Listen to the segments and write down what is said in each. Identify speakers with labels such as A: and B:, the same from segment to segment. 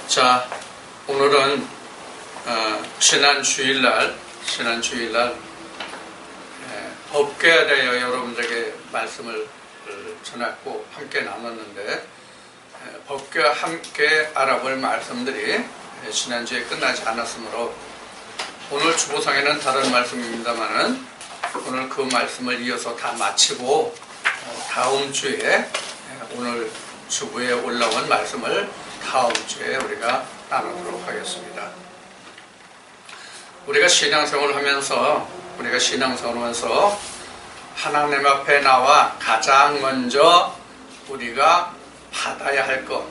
A: 자, 오늘은 지난 주일날 법궤에 대하여 여러분들에게 말씀을 전했고 함께 나눴는데, 법궤와 함께 알아볼 말씀들이 지난주에 끝나지 않았으므로 오늘 주보상에는 다른 말씀입니다만은 오늘 그 말씀을 이어서 다 마치고 다음 주에 오늘 주부에 올라온 말씀을 다음 주에 우리가 나누도록 하겠습니다. 우리가 신앙생활을 하면서 하나님 앞에 나와 가장 먼저 우리가 받아야 할 것,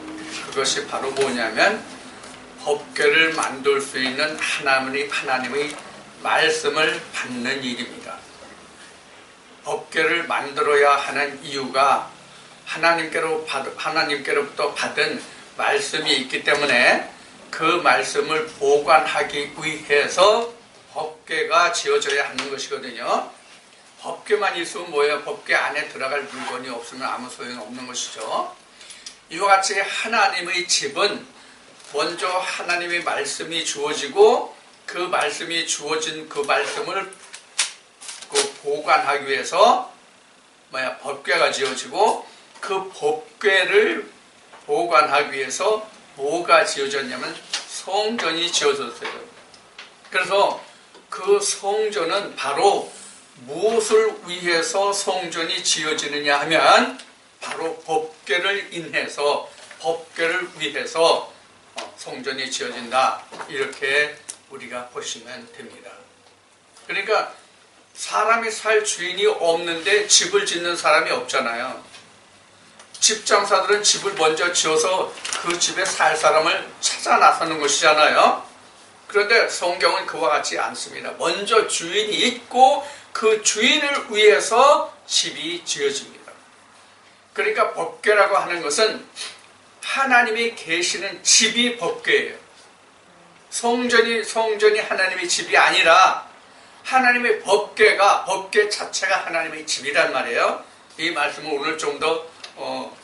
A: 그것이 바로 뭐냐면 법궤를 만들 수 있는 하나님의 말씀을 받는 일입니다. 법궤를 만들어야 하는 이유가 하나님께로부터 받은 말씀이 있기 때문에 그 말씀을 보관하기 위해서 법궤가 지어져야 하는 것이거든요. 법궤만 있으면 뭐예요? 법궤 안에 들어갈 물건이 없으면 아무 소용이 없는 것이죠. 이와 같이 하나님의 집은 먼저 하나님의 말씀이 주어지고, 그 말씀이 주어진 그 말씀을 보관하기 위해서 법궤가 지어지고, 그 법궤를 보관하기 위해서 뭐가 지어졌냐면 성전이 지어졌어요. 그래서 그 성전은 바로 무엇을 위해서 성전이 지어지느냐 하면 바로 법궤를 위해서 성전이 지어진다, 이렇게 우리가 보시면 됩니다. 그러니까 사람이 살 주인이 없는데 집을 짓는 사람이 없잖아요. 집 장사들은 집을 먼저 지어서 그 집에 살 사람을 찾아 나서는 것이잖아요. 그런데 성경은 그와 같지 않습니다. 먼저 주인이 있고 그 주인을 위해서 집이 지어집니다. 그러니까 법궤라고 하는 것은 하나님이 계시는 집이 법궤예요. 성전이 하나님의 집이 아니라 하나님의 법궤 자체가 하나님의 집이란 말이에요. 이 말씀을 오늘 좀 더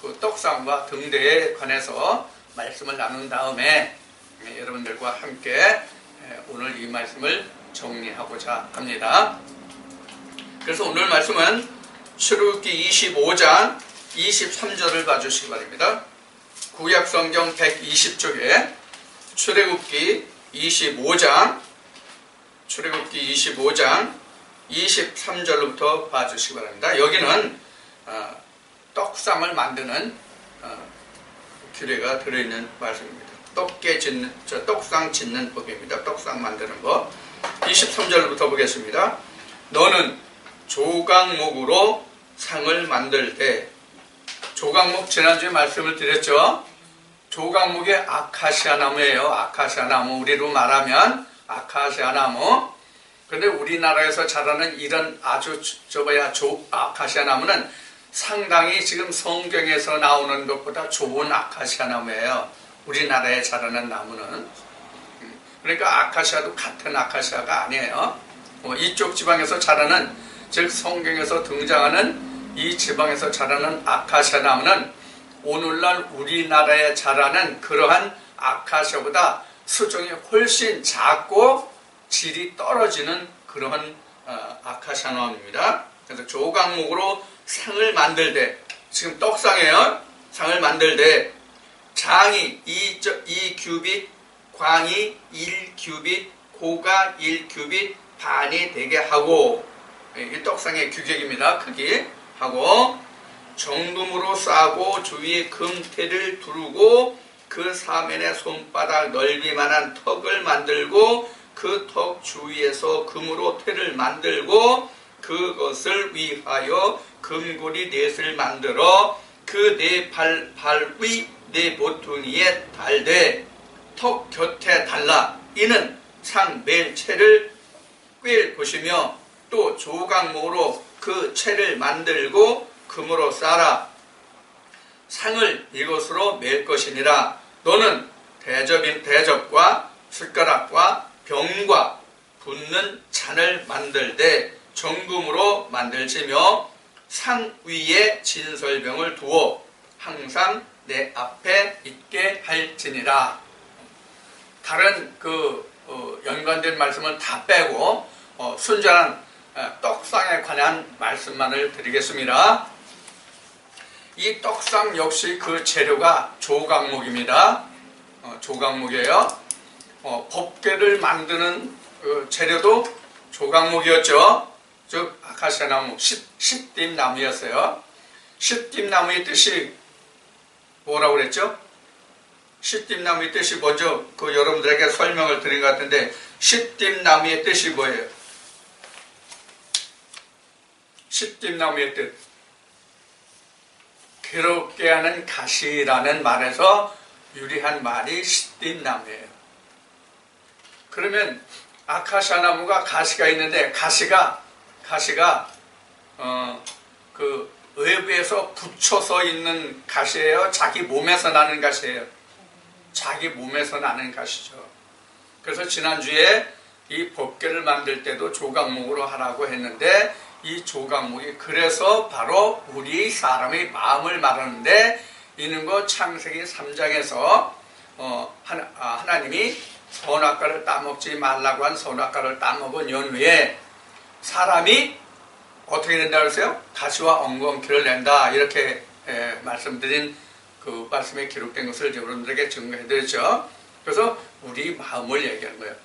A: 그 떡상과 등대에 관해서 말씀을 나눈 다음에 여러분들과 함께 오늘 이 말씀을 정리하고자 합니다. 그래서 오늘 말씀은 출애굽기 25장 23절을 봐주시기 바랍니다. 구약성경 120쪽에 출애굽기 25장 23절부터 봐주시기 바랍니다. 여기는 떡상을 만드는 규례가 들어있는 말씀입니다. 떡상 짓는 법입니다. 떡상 만드는 법. 23절부터 보겠습니다. 너는 조각목으로 상을 만들 때, 조각목 지난주에 말씀을 드렸죠. 조각목이 아카시아 나무예요. 아카시아 나무, 우리로 말하면 아카시아 나무. 그런데 우리나라에서 자라는 이런 아주 아카시아 나무는 상당히 지금 성경에서 나오는 것보다 좋은 아카시아 나무예요. 우리나라에 자라는 나무는. 그러니까 아카시아도 같은 아카시아가 아니에요. 이쪽 지방에서 자라는, 즉 성경에서 등장하는 이 지방에서 자라는 아카시아 나무는 오늘날 우리나라에 자라는 그러한 아카시아보다 수종이 훨씬 작고 질이 떨어지는 그러한 아카시아 나무입니다. 그래서 조각목으로 상을 만들 때, 지금 떡상이에요. 상을 만들 때 장이 2규빗, 광이 1규빗, 고가 1규빗 반이 되게 하고, 이 떡상의 규격입니다. 크기 하고, 정금으로 싸고 주위에 금테를 두르고 그 사면에 손바닥 넓이만한 턱을 만들고 그 턱 주위에서 금으로 테를 만들고 그것을 위하여 금고리 넷을 만들어 그 네 발 위 네 모퉁이에 달되 턱 곁에 달라. 이는 상 멜체를 꿰 것이며 또 조각목으로 그 채를 만들고 금으로 쌓아 상을 이것으로 맬 것이니라. 너는 대접과 숟가락과 병과 붓는 잔을 만들 때 정금으로 만들지며 상 위에 진설병을 두어 항상 내 앞에 있게 할지니라. 다른 연관된 말씀을 다 빼고 순전한 떡상에 관한 말씀만을 드리겠습니다. 이 떡상 역시 그 재료가 조각목입니다. 조각목이에요. 법궤를 만드는 재료도 조각목이었죠. 즉 아카시아나무, 시띠나무였어요. 시띠나무의 뜻이 뭐라고 그랬죠? 시띠나무의 뜻이 먼저 여러분들에게 설명을 드린 것 같은데, 시띠나무의 뜻이 뭐예요? 시띠나무의 뜻, 괴롭게 하는 가시라는 말에서 유리한 말이 시띠나무예요. 그러면 아카시아 나무가 가시가 있는데, 가시가 외부에서 붙여서 있는 가시예요? 자기 몸에서 나는 가시예요? 자기 몸에서 나는 가시죠. 그래서 지난주에 이 법궤를 만들 때도 조각목으로 하라고 했는데, 이 조각목이 그래서 바로 우리 사람의 마음을 말하는데 있는 거. 창세기 3장에서 하나님이 선악과를 따먹지 말라고 한 선악과를 따먹은 연후에 사람이 어떻게 된다고 했어요? 가시와 엉겅퀴를 낸다, 이렇게 말씀드린 그 말씀에 기록된 것을 여러분들에게 증거해드렸죠. 그래서 우리 마음을 얘기하는 거예요.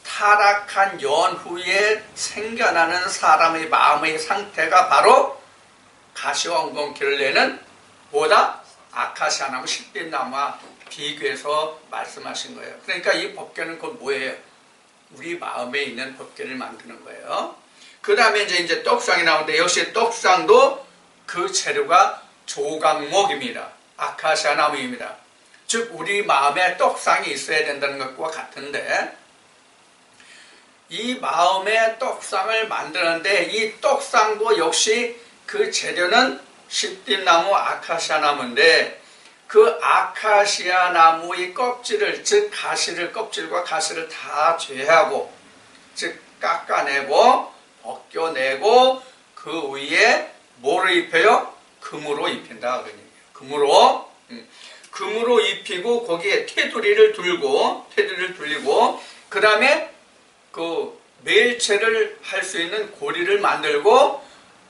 A: 타락한 연후에 생겨나는 사람의 마음의 상태가 바로 가시와 엉겅퀴를 내는 뭐다? 아카시아나무, 시띠나무와 비교해서 말씀하신 거예요. 그러니까 이 법궤는 그건 뭐예요? 우리 마음에 있는 법궤를 만드는 거예요. 그 다음에 이제 떡상이 나오는데, 역시 떡상도 그 재료가 조각목입니다. 아카시아나무입니다. 즉 우리 마음에 떡상이 있어야 된다는 것과 같은데, 이 마음의 떡상을 만드는데 이 떡상도 역시 그 재료는 시띠나무, 아카시아나무인데, 그 아카시아나무의 껍질을, 즉 가시를, 껍질과 가시를 다 제하고, 즉 깎아내고 벗겨내고 그 위에 뭐를 입혀요? 금으로 입힌다 그런 얘기예요. 금으로 입히고 거기에 테두리를 둘리고 그 다음에 그 매일체를 할 수 있는 고리를 만들고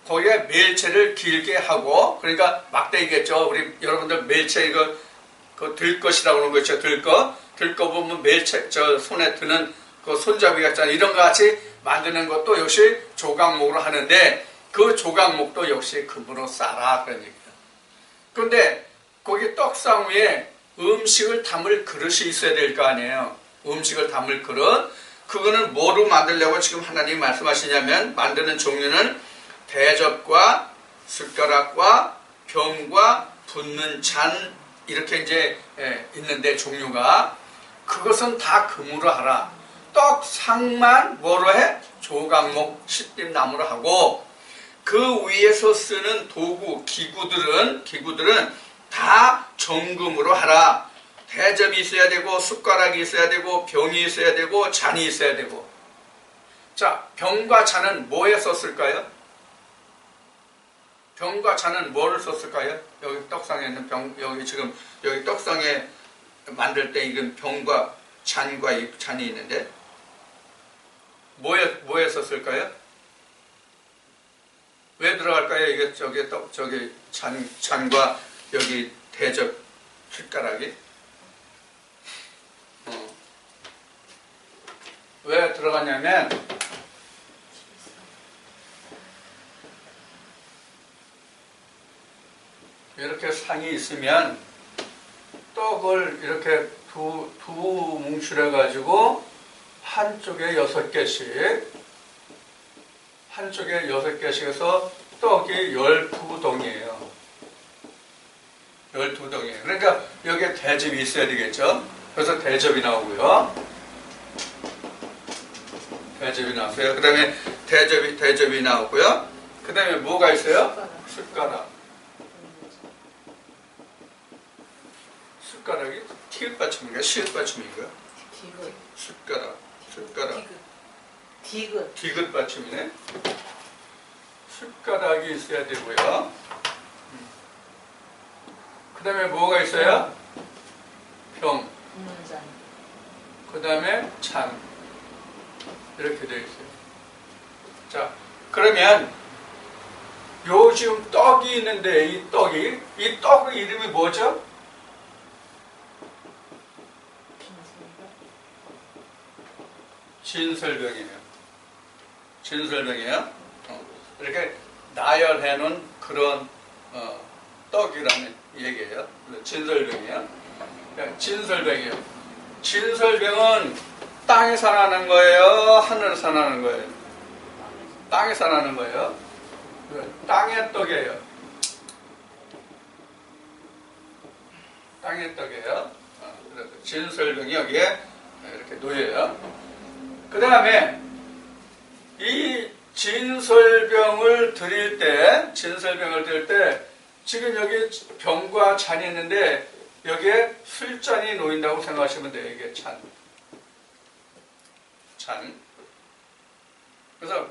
A: 거기에 매일체를 길게 하고, 그러니까 막대기겠죠. 우리 여러분들 매일체 그 들것이라고 그러는 거 있죠. 들거 보면 매일체 손에 드는 그 손잡이 같잖아요. 이런 거 같이 만드는 것도 역시 조각목으로 하는데, 그 조각목도 역시 금으로 싸라 그런 얘기예요. 그런데 거기 떡상 위에 음식을 담을 그릇이 있어야 될 거 아니에요. 음식을 담을 그릇. 그거는 뭐로 만들려고 지금 하나님이 말씀하시냐면, 만드는 종류는 대접과 숟가락과 병과 붓는 잔, 이렇게 이제 있는데 종류가, 그것은 다 금으로 하라. 떡상만 뭐로 해? 조각목, 시띠나무로 하고, 그 위에서 쓰는 도구, 기구들은 다 정금으로 하라. 대접이 있어야 되고, 숟가락이 있어야 되고, 병이 있어야 되고, 잔이 있어야 되고. 자, 병과 잔은 뭐에 썼을까요? 병과 잔은 뭐를 썼을까요? 여기 떡상에 있는 여기 떡상에 만들 때 이건 병과 잔과 잔이 있는데, 뭐에 썼을까요? 왜 들어갈까요? 이게 저기 잔과 여기 대접 숟가락이 왜 들어가냐면, 이렇게 상이 있으면 떡을 이렇게 두 뭉치려 가지고 한쪽에 6개씩, 한쪽에 6개씩 해서 떡이 12덩이에요. 12덩이에요. 그러니까 여기에 대접이 있어야 되겠죠. 그래서 대접이 나오고요. 대접이 나왔어요. 그 다음에 대접이 나오고요. 그 다음에 뭐가 있어요? 숟가락. 숟가락이 티읕 받침인가요? 시읒 받침인가요? 숟가락. 디귿 받침이네. 숟가락이 있어야 되고요. 그 다음에 뭐가 있어요? 병. 그 찬. 이렇게 되어 있어요. 자, 그러면 요 지금 떡이 있는데 이 떡의 이름이 뭐죠? 진설병이에요. 진설병이에요. 이렇게 나열해 놓은 그런 떡이라는 얘기예요. 진설병이에요. 진설병이에요. 진설병은 땅에서 나는 거예요? 하늘에서 나는 거예요? 땅에서 나는 거예요. 땅의 떡이에요. 땅의 떡이에요. 진설병이 여기에 이렇게 놓여요. 그 다음에 이 진설병을 드릴 때 지금 여기 병과 잔이 있는데 여기에 술잔이 놓인다고 생각하시면 돼요. 이게 잔. 그래서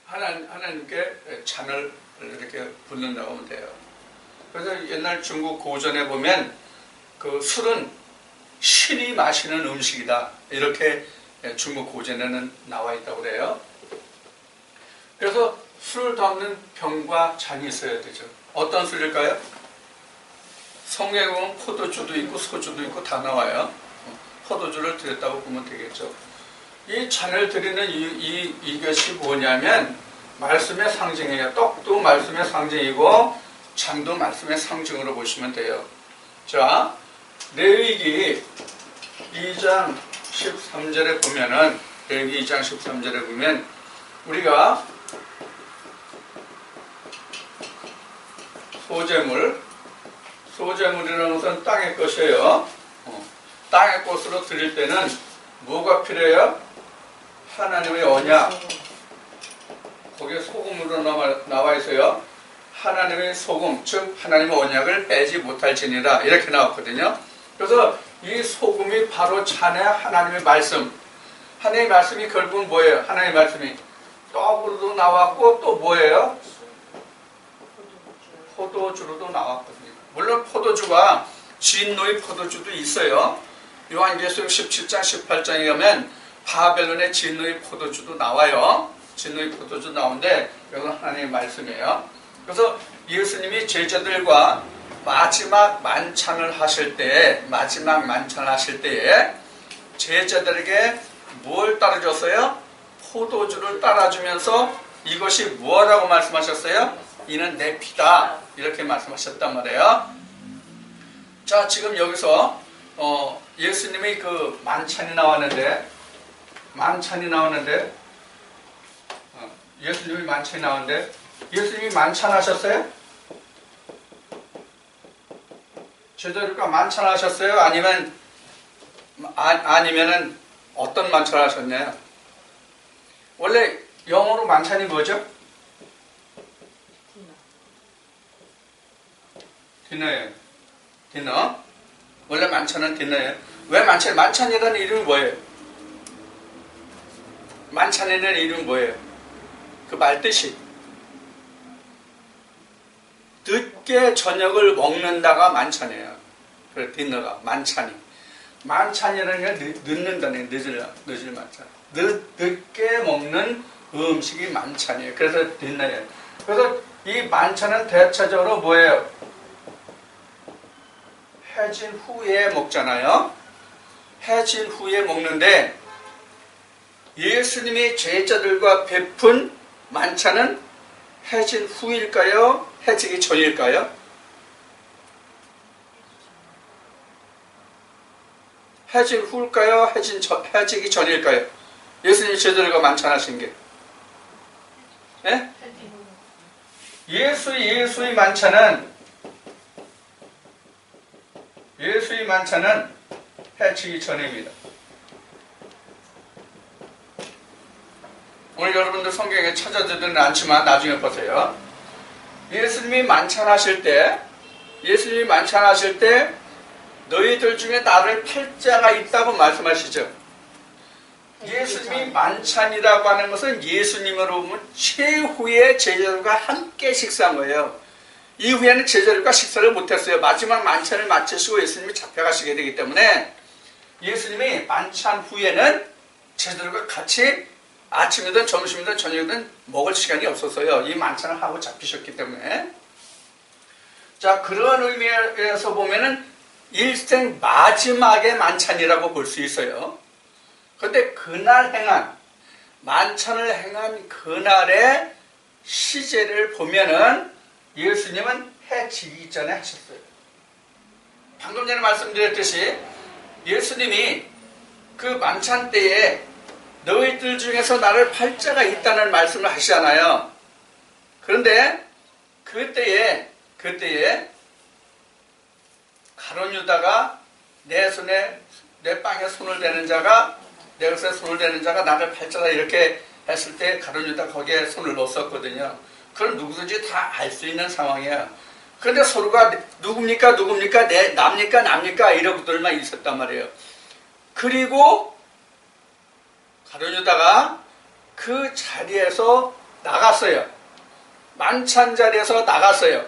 A: 하나님께 잔을 이렇게 붓는다고 하면 돼요. 그래서 옛날 중국 고전에 보면 그 술은 신이 마시는 음식이다. 이렇게 중국 고전에는 나와 있다고 그래요. 그래서 술을 담는 병과 잔이 있어야 되죠. 어떤 술일까요? 성경에 보면 포도주도 있고 소주도 있고 다 나와요. 포도주를 드렸다고 보면 되겠죠. 이 잔을 드리는 이것이 뭐냐면 말씀의 상징이에요. 떡도 말씀의 상징이고 잔도 말씀의 상징으로 보시면 돼요. 자, 레위기 2장 13절에 보면은 레위기 2장 13절에 보면 우리가 소재물이라는 것은 땅의 것이에요. 땅의 것으로 드릴 때는 뭐가 필요해요? 하나님의 언약. 거기에 소금으로 나와 있어요. 하나님의 소금, 즉 하나님의 언약을 빼지 못할지니라 이렇게 나왔거든요. 그래서 이 소금이 바로 잔에 하나님의 말씀. 하나님의 말씀이 결국은 뭐예요? 하나님의 말씀이 떡으로도 나왔고 또 뭐예요? 포도주로도 나왔거든요. 물론 포도주가 진노의 포도주도 있어요. 요한계시록 17장 18장에 가면 바벨론의 진노의 포도주도 나와요. 진노의 포도주 나오는데 이건 하나님의 말씀이에요. 그래서 예수님이 제자들과 마지막 만찬을 하실 때에 제자들에게 뭘 따라줬어요? 포도주를 따라주면서 이것이 뭐라고 말씀하셨어요? 이는 내 피다. 이렇게 말씀하셨단 말이에요. 자, 지금 여기서 예수님의 그 만찬이 나왔는데 예수님이 만찬하셨어요? 제자들과 만찬하셨어요? 아니면은 어떤 만찬을 하셨나요? 원래 영어로 만찬이 뭐죠? 디너. 원래 만찬은 디너예요. 왜 만찬이라는 이름이 뭐예요? 만찬이라는 이름이 뭐예요? 그 말뜻이 늦게 저녁을 먹는다가 만찬이에요. 그래, 디너가 만찬이라는 게 늦는다는 게 늦을 만찬. 늦게 먹는 음식이 만찬이에요. 그래서 디너예요. 그래서 이 만찬은 대체적으로 뭐예요? 해진 후에 먹잖아요. 해진 후에 먹는데 예수님이 제자들과 베푼 만찬은 해진 후일까요? 해지기 전일까요? 해진 후일까요? 해지기 전일까요? 예수님이 제자들과 만찬하신 게. 네? 예수의 만찬은 해치기 전입니다. 오늘 여러분들 성경에 찾아지지는 않지만 나중에 보세요. 예수님이 만찬하실 때 너희들 중에 나를 팔 자가 있다고 말씀하시죠. 예수님이 만찬이라고 하는 것은 예수님으로 보면 최후의 제자들과 함께 식사한 거예요. 이후에는 제자들과 식사를 못했어요. 마지막 만찬을 마치시고 예수님이 잡혀가시게 되기 때문에 예수님이 만찬 후에는 제자들과 같이 아침이든 점심이든 저녁이든 먹을 시간이 없었어요. 이 만찬을 하고 잡히셨기 때문에. 자, 그런 의미에서 보면은 일생 마지막의 만찬이라고 볼 수 있어요. 그런데 그날 행한, 만찬을 행한 그날의 시제를 보면은 예수님은 해 지기 전에 하셨어요. 방금 전에 말씀드렸듯이 예수님이 그 만찬 때에 너희들 중에서 나를 팔 자가 있다는 말씀을 하시잖아요. 그런데 그때에 가룟 유다가 내 빵에 손을 대는 자가, 내 것에 손을 대는 자가 나를 팔 자다 이렇게 했을 때 가룟 유다 거기에 손을 넣었었거든요. 그건 누구든지 다 알 수 있는 상황이에요. 그런데 서로가 누굽니까 남니까 이러고들만 있었단 말이에요. 그리고 가룟 유다가 그 자리에서 나갔어요. 만찬 자리에서 나갔어요.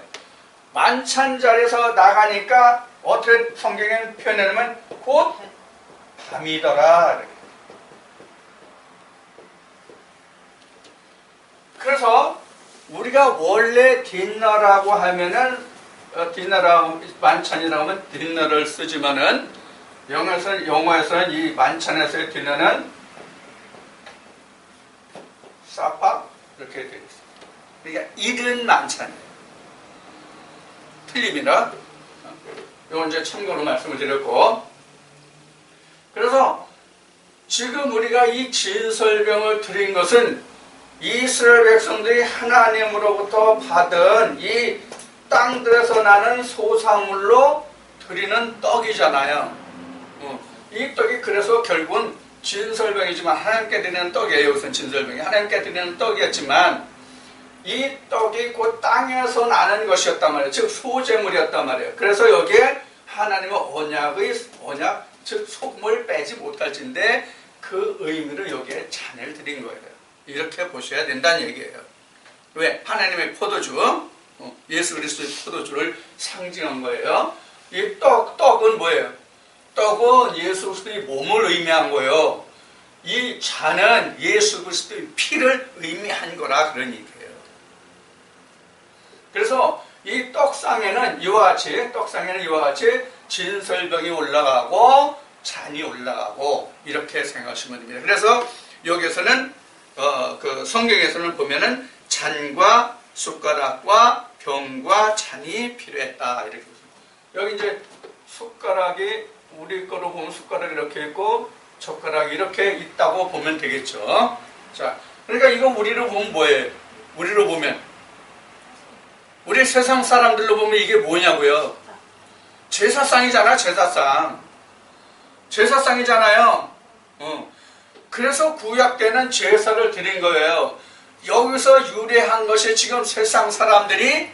A: 만찬 자리에서 나가니까 어떻게 성경에 표현하면 곧 밤이더라. 그래서 우리가 원래 뒷너라고 하면은 만찬이라고 하면 뒷너를 쓰지만은 영어에서는 이 만찬에서의 뒷너는 사파 이렇게 되어 있습니다. 그러니까 이른 만찬이에요. 틀림이라. 이건 이제 참고로 말씀을 드렸고. 그래서 지금 우리가 이 진설병을 드린 것은 이스라엘 백성들이 하나님으로부터 받은 이 땅들에서 나는 소산물로 드리는 떡이잖아요. 이 떡이 그래서 결국은 진설병이지만 하나님께 드리는 떡이에요. 이것은 진설병이 하나님께 드리는 떡이었지만 이 떡이 곧 땅에서 나는 것이었단 말이에요. 즉 소재물이었단 말이에요. 그래서 여기에 하나님의 언약, 즉 소금을 빼지 못할진데 그 의미로 여기에 잔을 드린 거예요. 이렇게 보셔야 된다는 얘기예요. 왜? 하나님의 포도주, 예수 그리스도의 포도주를 상징한 거예요. 이 떡은 뭐예요? 떡은 예수 그리스도의 몸을 의미한 거예요. 이 잔은 예수 그리스도의 피를 의미한 거라 그런 얘기예요. 그래서 이 떡상에는 이와 같이 진설병이 올라가고 잔이 올라가고 이렇게 생각하시면 됩니다. 그래서 여기서는 그 성경에서는 보면은 잔과 숟가락과 병과 잔이 필요했다 이렇게 보습니다. 여기 이제 숟가락이 우리 거로 보면 숟가락이 이렇게 있고 젓가락이 이렇게 있다고 보면 되겠죠. 자, 그러니까 이거 우리로 보면 뭐예요? 우리 세상 사람들로 보면 이게 뭐냐고요? 제사상이잖아, 제사상이잖아요. 그래서 구약 때는 제사를 드린 거예요. 여기서 유래한 것이 지금 세상 사람들이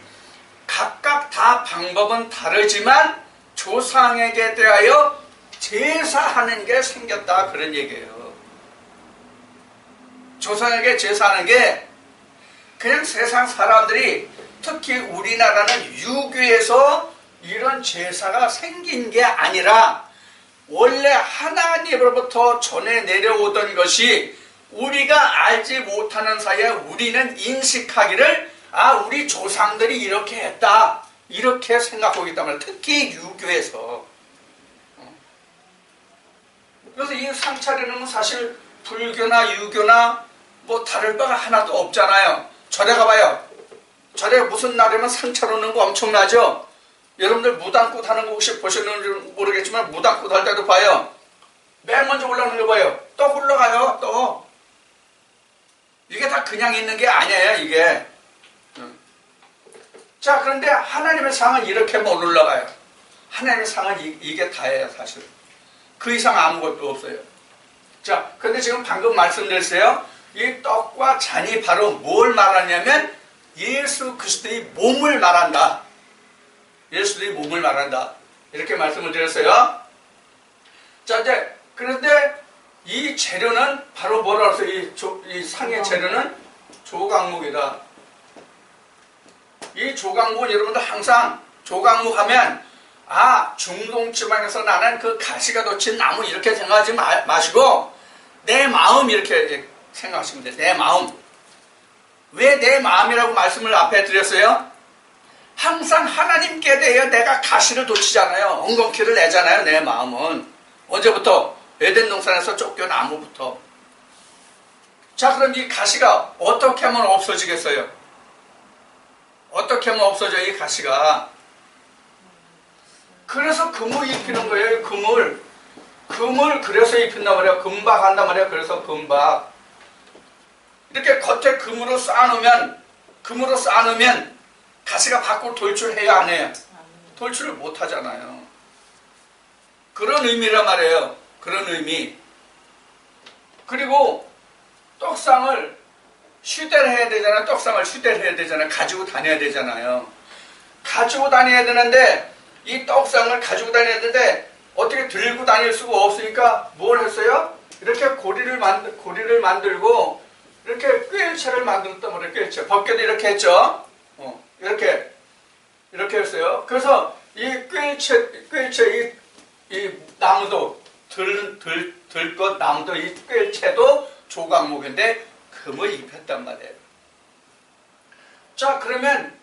A: 각각 다 방법은 다르지만 조상에게 대하여 제사하는 게 생겼다 그런 얘기예요. 조상에게 제사하는 게 그냥 세상 사람들이 특히 우리나라는 유교에서 이런 제사가 생긴 게 아니라 원래 하나님으로부터 전해 내려오던 것이 우리가 알지 못하는 사이에 우리는 인식하기를 우리 조상들이 이렇게 했다 이렇게 생각하고 있단 말이에요. 특히 유교에서. 그래서 이 상 차리는 사실 불교나 유교나 뭐 다를 바가 하나도 없잖아요. 절에 가봐요. 절에 무슨 날이면 상 차리는 거 엄청나죠? 여러분들 무당꽃 하는 거 혹시 보셨는지 모르겠지만 무당꽃 할 때도 봐요. 맨 먼저 올라오는 거 봐요. 떡 올라가요. 떡. 이게 다 그냥 있는 게 아니에요. 이게. 자, 그런데 하나님의 상은 이렇게 못 올라가요. 하나님의 상은 이게 다예요. 사실. 그 이상 아무것도 없어요. 자, 근데 지금 방금 말씀드렸어요. 이 떡과 잔이 바로 뭘 말하냐면 예수 그리스도의 몸을 말한다. 예수의 몸을 말한다. 이렇게 말씀을 드렸어요. 자, 이제 그런데 이 재료는 바로 뭐라 그랬어요? 이 상의 재료는 조각목이다. 이 조각목은 여러분들 항상 조각목 하면 중동지방에서 나는 그 가시가 돋친 나무 이렇게 생각하지 마시고 내 마음 이렇게 생각하시면 돼요. 내 마음. 왜 내 마음이라고 말씀을 앞에 드렸어요? 항상 하나님께 대해 내가 가시를 돋치잖아요. 엉겅퀴를 내잖아요. 내 마음은. 언제부터? 에덴 동산에서 쫓겨나무부터. 자, 그럼 이 가시가 어떻게 하면 없어지겠어요? 어떻게 하면 없어져요, 이 가시가? 그래서 금을 입히는 거예요, 금을. 금을 그래서 입힌단 말이에요. 금박 한단 말이에요. 그래서 금박. 이렇게 겉에 금으로 쌓아놓으면 가시가 밖으로 돌출해야 안 해요? 돌출을 못 하잖아요. 그런 의미란 말이에요. 그런 의미. 그리고 떡상을 휴대를 해야 되잖아요. 떡상을 휴대를 해야 되잖아요. 가지고 다녀야 되잖아요. 가지고 다녀야 되는데 이 떡상을 가지고 다녀야 되는데 어떻게 들고 다닐 수가 없으니까 뭘 했어요? 이렇게 고리를 만들고 이렇게 꾀일체를 만들었단 말이에요. 꾀일체. 법궤도 이렇게 했죠. 이렇게 했어요. 그래서 이 꾀일체 이 나무도 들것 나무도 이 꾀일체도 조각목인데 금을 입혔단 말이에요. 자, 그러면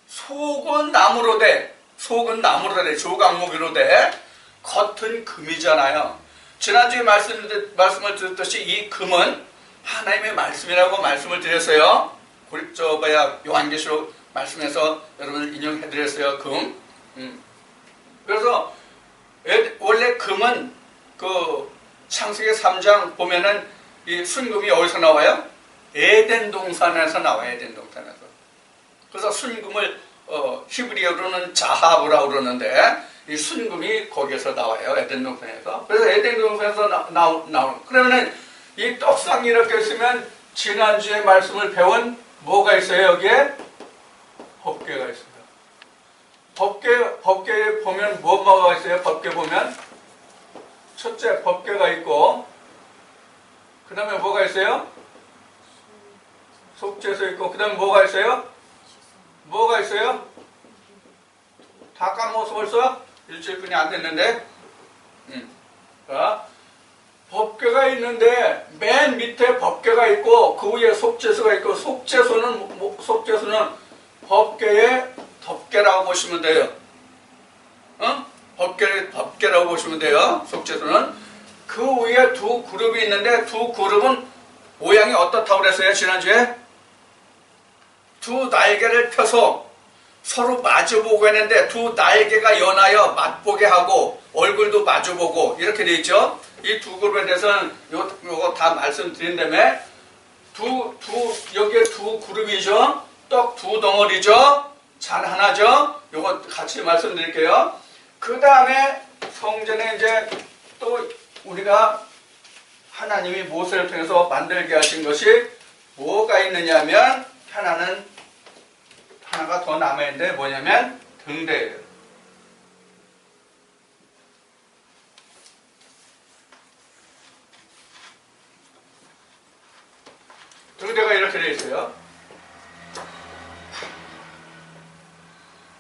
A: 속은 나무로 돼 조각목으로 돼 겉은 금이잖아요. 지난주에 말씀을 드렸듯이 이 금은 하나님의 말씀이라고 말씀을 드렸어요. 요한계시록 말씀에서 여러분을 인용해드렸어요. 금. 그래서 원래 금은 그 창세기 3장 보면은 이 순금이 어디서 나와요? 에덴 동산에서 나와요. 에덴 동산에서. 그래서 순금을 히브리어로는 자하브라고 그러는데 이 순금이 거기에서 나와요. 에덴 동산에서. 그래서 에덴 동산에서 나오는. 그러면은 이 떡상이 이렇게 있으면 지난주에 말씀을 배운 뭐가 있어요? 여기에 법궤가 있어요. 법궤에 보면 뭐가 있어요? 법궤 보면 첫째 법궤가 있고 그 다음에 뭐가 있어요? 속죄소 있고 그 다음에 뭐가 있어요? 뭐가 있어요? 다 까먹었어 벌써? 일주일뿐이 안 됐는데 법궤가 있는데 맨 밑에 법궤가 있고 그 위에 속죄소가 있고 속죄소는 법궤의 덮개라고 보시면 돼요. 법궤라고 보시면 돼요. 속죄소는. 그 위에 두 그룹이 있는데 두 그룹은 모양이 어떻다고 그랬어요? 지난주에? 두 날개를 펴서 서로 마주보고 했는데 두 날개가 연하여 맞보게 하고 얼굴도 마주보고 이렇게 돼 있죠. 이 두 그룹에 대해서는 요거 다 말씀드린 다음에 여기에 두 그룹이죠. 떡 두 덩어리죠. 잔 하나죠. 요거 같이 말씀드릴게요. 그 다음에 성전에 이제 또 우리가 하나님이 모세를 통해서 만들게 하신 것이 뭐가 있느냐면 하나가 더 남아있는데 뭐냐면 등대예요. 등대가 이렇게 되어 있어요.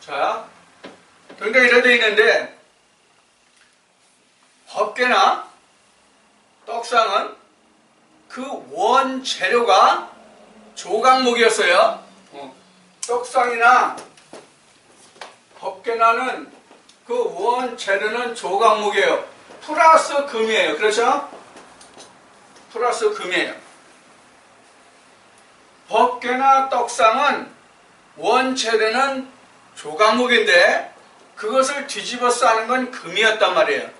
A: 자, 등대가 이렇게 되어 있는데 법궤나 떡상은 그 원재료가 조각목이었어요. 떡상이나 법궤나는 그 원재료는 조각목이에요. 플러스 금이에요. 그렇죠? 플러스 금이에요. 법궤나 떡상은 원재료는 조각목인데 그것을 뒤집어서 하는 건 금이었단 말이에요.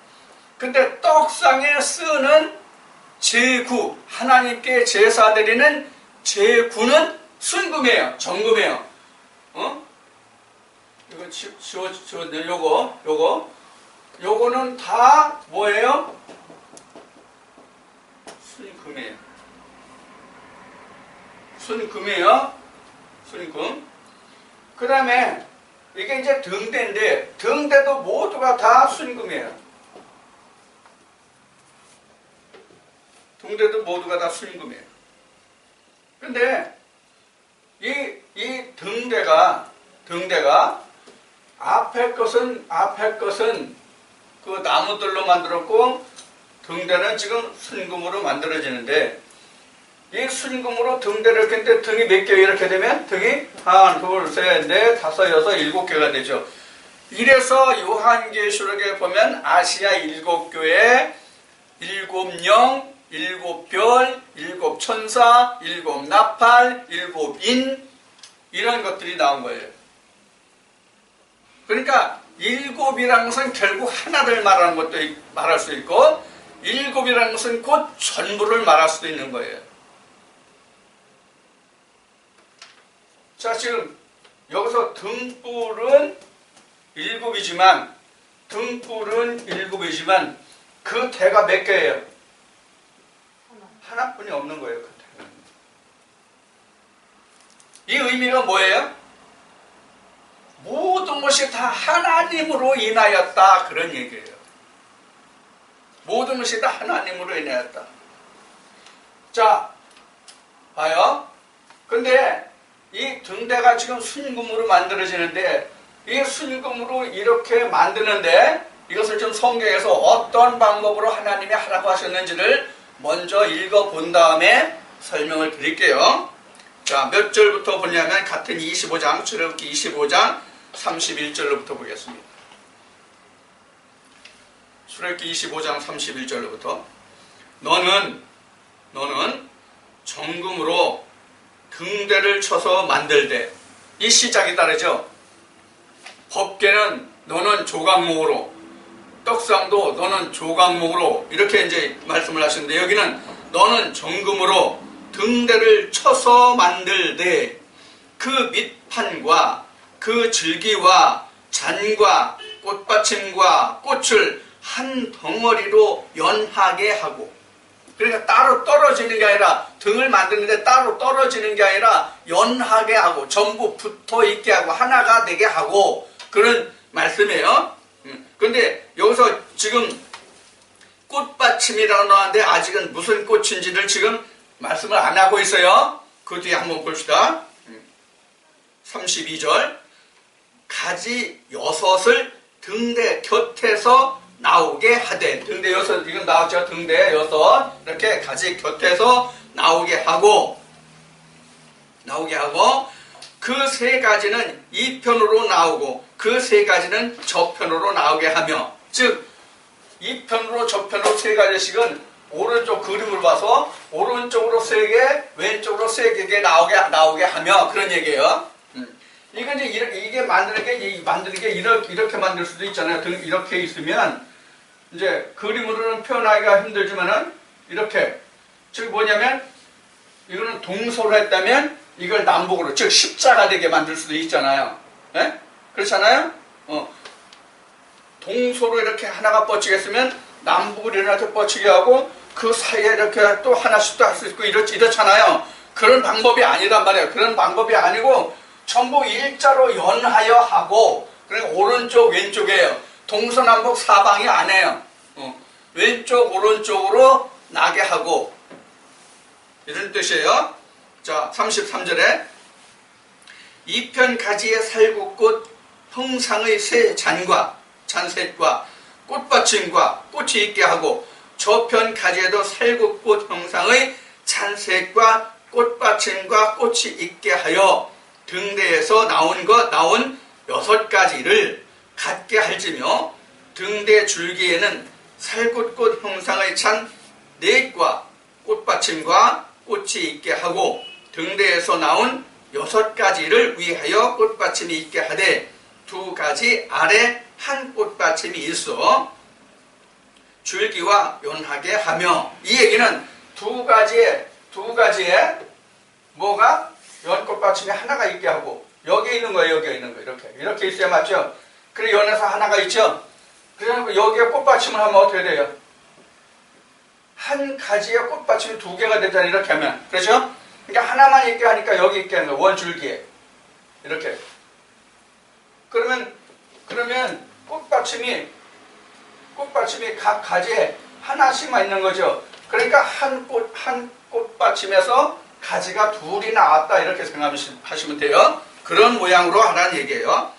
A: 근데 떡상에 쓰는 제구, 하나님께 제사 드리는 제구는 순금이에요. 정금이에요. 이거 요거는 다 뭐예요? 순금이에요. 순금. 그 다음에 이게 이제 등대인데 등대도 모두가 다 순금이에요. 등대도 모두가 다 순금이에요. 근데 이 등대가 앞에 것은 그 나무들로 만들었고 등대는 지금 순금으로 만들어지는데 이 순금으로 등대를 이렇게 했는데 등이 몇 개 이렇게 되면 등이 하나, 둘, 셋, 넷, 다섯, 여섯, 일곱 개가 되죠. 이래서 요한계시록에 보면 아시아 일곱 교회, 일곱 영, 일곱 별, 일곱 천사, 일곱 나팔, 일곱 인 이런 것들이 나온 거예요. 그러니까 일곱이라는 것은 결국 하나를 말하는 것도 말할 수 있고 일곱이라는 것은 곧 전부를 말할 수도 있는 거예요. 자, 지금 여기서 등불은 일곱이지만 그 대가 몇 개예요? 하나뿐이 없는 거예요. 그 대는. 이 의미가 뭐예요? 모든 것이 다 하나님으로 인하였다 그런 얘기예요. 모든 것이 다 하나님으로 인하였다. 자, 봐요. 근데 이 등대가 지금 순금으로 만들어지는데 이 순금으로 이렇게 만드는데 이것을 좀 성경에서 어떤 방법으로 하나님이 하라고 하셨는지를 먼저 읽어본 다음에 설명을 드릴게요. 자, 몇 절부터 보냐면 같은 25장, 출애굽기 25장 31절로부터 보겠습니다. 출애굽기 25장 31절로부터 너는 정금으로 등대를 쳐서 만들되 이 시작이 다르죠. 법궤는 너는 조각목으로 떡상도 너는 조각목으로 이렇게 이제 말씀을 하시는데 여기는 너는 정금으로 등대를 쳐서 만들되 그 밑판과 그 줄기와 잔과 꽃받침과 꽃을 한 덩어리로 연하게 하고 그러니까 따로 떨어지는 게 아니라 등을 만드는데 따로 떨어지는 게 아니라 연하게 하고 전부 붙어 있게 하고 하나가 되게 하고 그런 말씀이에요. 그런데 여기서 지금 꽃받침이라고 나왔는데 아직은 무슨 꽃인지를 지금 말씀을 안 하고 있어요. 그 뒤에 한번 봅시다. 32절 가지 6을 등대 곁에서 나오게 하되 등대 6 지금 나왔죠. 등대 6 이렇게 가지 곁에서 나오게 하고 그 3가지는 이 편으로 나오고 그 3가지는 저편으로 나오게 하며 즉 이 편으로 저편으로 3가지씩은 오른쪽 그림을 봐서 오른쪽으로 3개 왼쪽으로 3개 나오게 하며 그런 얘기예요. 이게 이제 만드는 게 이렇게 만들 수도 있잖아요. 이렇게 있으면 이제 그림으로는 표현하기가 힘들지만은 이렇게 즉 뭐냐면 이거는 동서로 했다면 이걸 남북으로 즉 십자가 되게 만들 수도 있잖아요. 네? 그렇잖아요. 동서로 이렇게 하나가 뻗치겠으면 남북으로 이렇게 뻗치게 하고 그 사이에 이렇게 또 하나씩 또 할 수 있고 이렇잖아요. 그런 방법이 아니란 말이에요. 그런 방법이 아니고 전부 일자로 연하여 하고 그러니까 오른쪽 왼쪽이에요. 동서남북 사방이 아니에요. 왼쪽 오른쪽으로 나게 하고 이런 뜻이에요. 자 33절에 이편 가지에 살구꽃 형상의 새 잔셋과 꽃받침과 꽃이 있게 하고 저편 가지에도 살구꽃 형상의 잔셋과 꽃받침과 꽃이 있게 하여 등대에서 나온 6가지를 같게 할지며 등대 줄기에는 살구꽃 형상의 잔 4과 꽃받침과 꽃이 있게 하고 등대에서 나온 6가지를 위하여 꽃받침이 있게 하되 2가지 아래 한 꽃받침이 있어 줄기와 연하게 하며 이 얘기는 2가지에 뭐가 연꽃받침이 하나가 있게 하고 여기에 있는 거예요. 여기에 있는 거 이렇게 있어야 맞죠? 그리고 연에서 하나가 있죠? 그래서 여기에 꽃받침을 하면 어떻게 돼요? 한 가지에 꽃받침이 2개가 되잖아요. 이렇게 하면 그렇죠? 그러니까 하나만 있게 하니까 여기 있게 하는 거예요. 원줄기에 이렇게 그러면 꽃받침이 각 가지에 하나씩만 있는 거죠. 그러니까 한 꽃받침에서 가지가 2이 나왔다 이렇게 생각하시면 돼요. 그런 모양으로 하라는 얘기예요.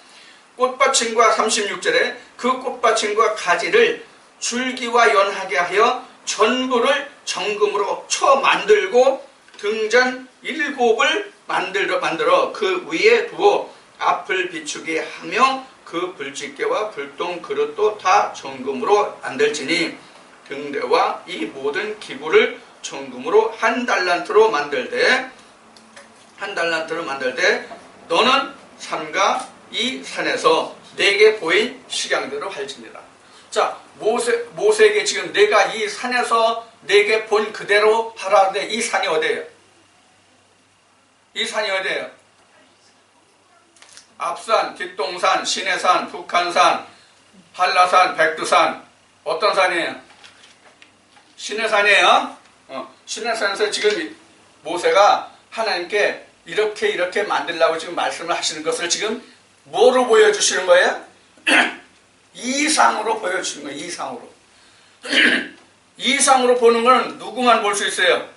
A: 꽃받침과 36절에 그 꽃받침과 가지를 줄기와 연하게 하여 전부를 정금으로 쳐 만들고 등잔 7을 만들어 그 위에 두어 앞을 비추게 하며 그 불집게와 불똥 그릇도 다 정금으로 만들지니 등대와 이 모든 기구를 정금으로 한 달란트로 만들되 너는 삼가 이 산에서 내게 보인 식양대로 할지니라. 자, 모세에게 지금 내가 이 산에서 내게 본 그대로 하라는데 이 산이 어디예요? 이 산이 어디예요? 앞산, 뒷동산, 시내산, 북한산, 한라산, 백두산. 어떤 산이에요? 시내산이에요. 시내산에서 지금 모세가 하나님께 이렇게 만들라고 지금 말씀을 하시는 것을 지금 뭐로 보여주시는 거예요? 이상으로 보여주시는 거예요. 이상으로. 이상으로 보는 거는 누구만 볼 수 있어요?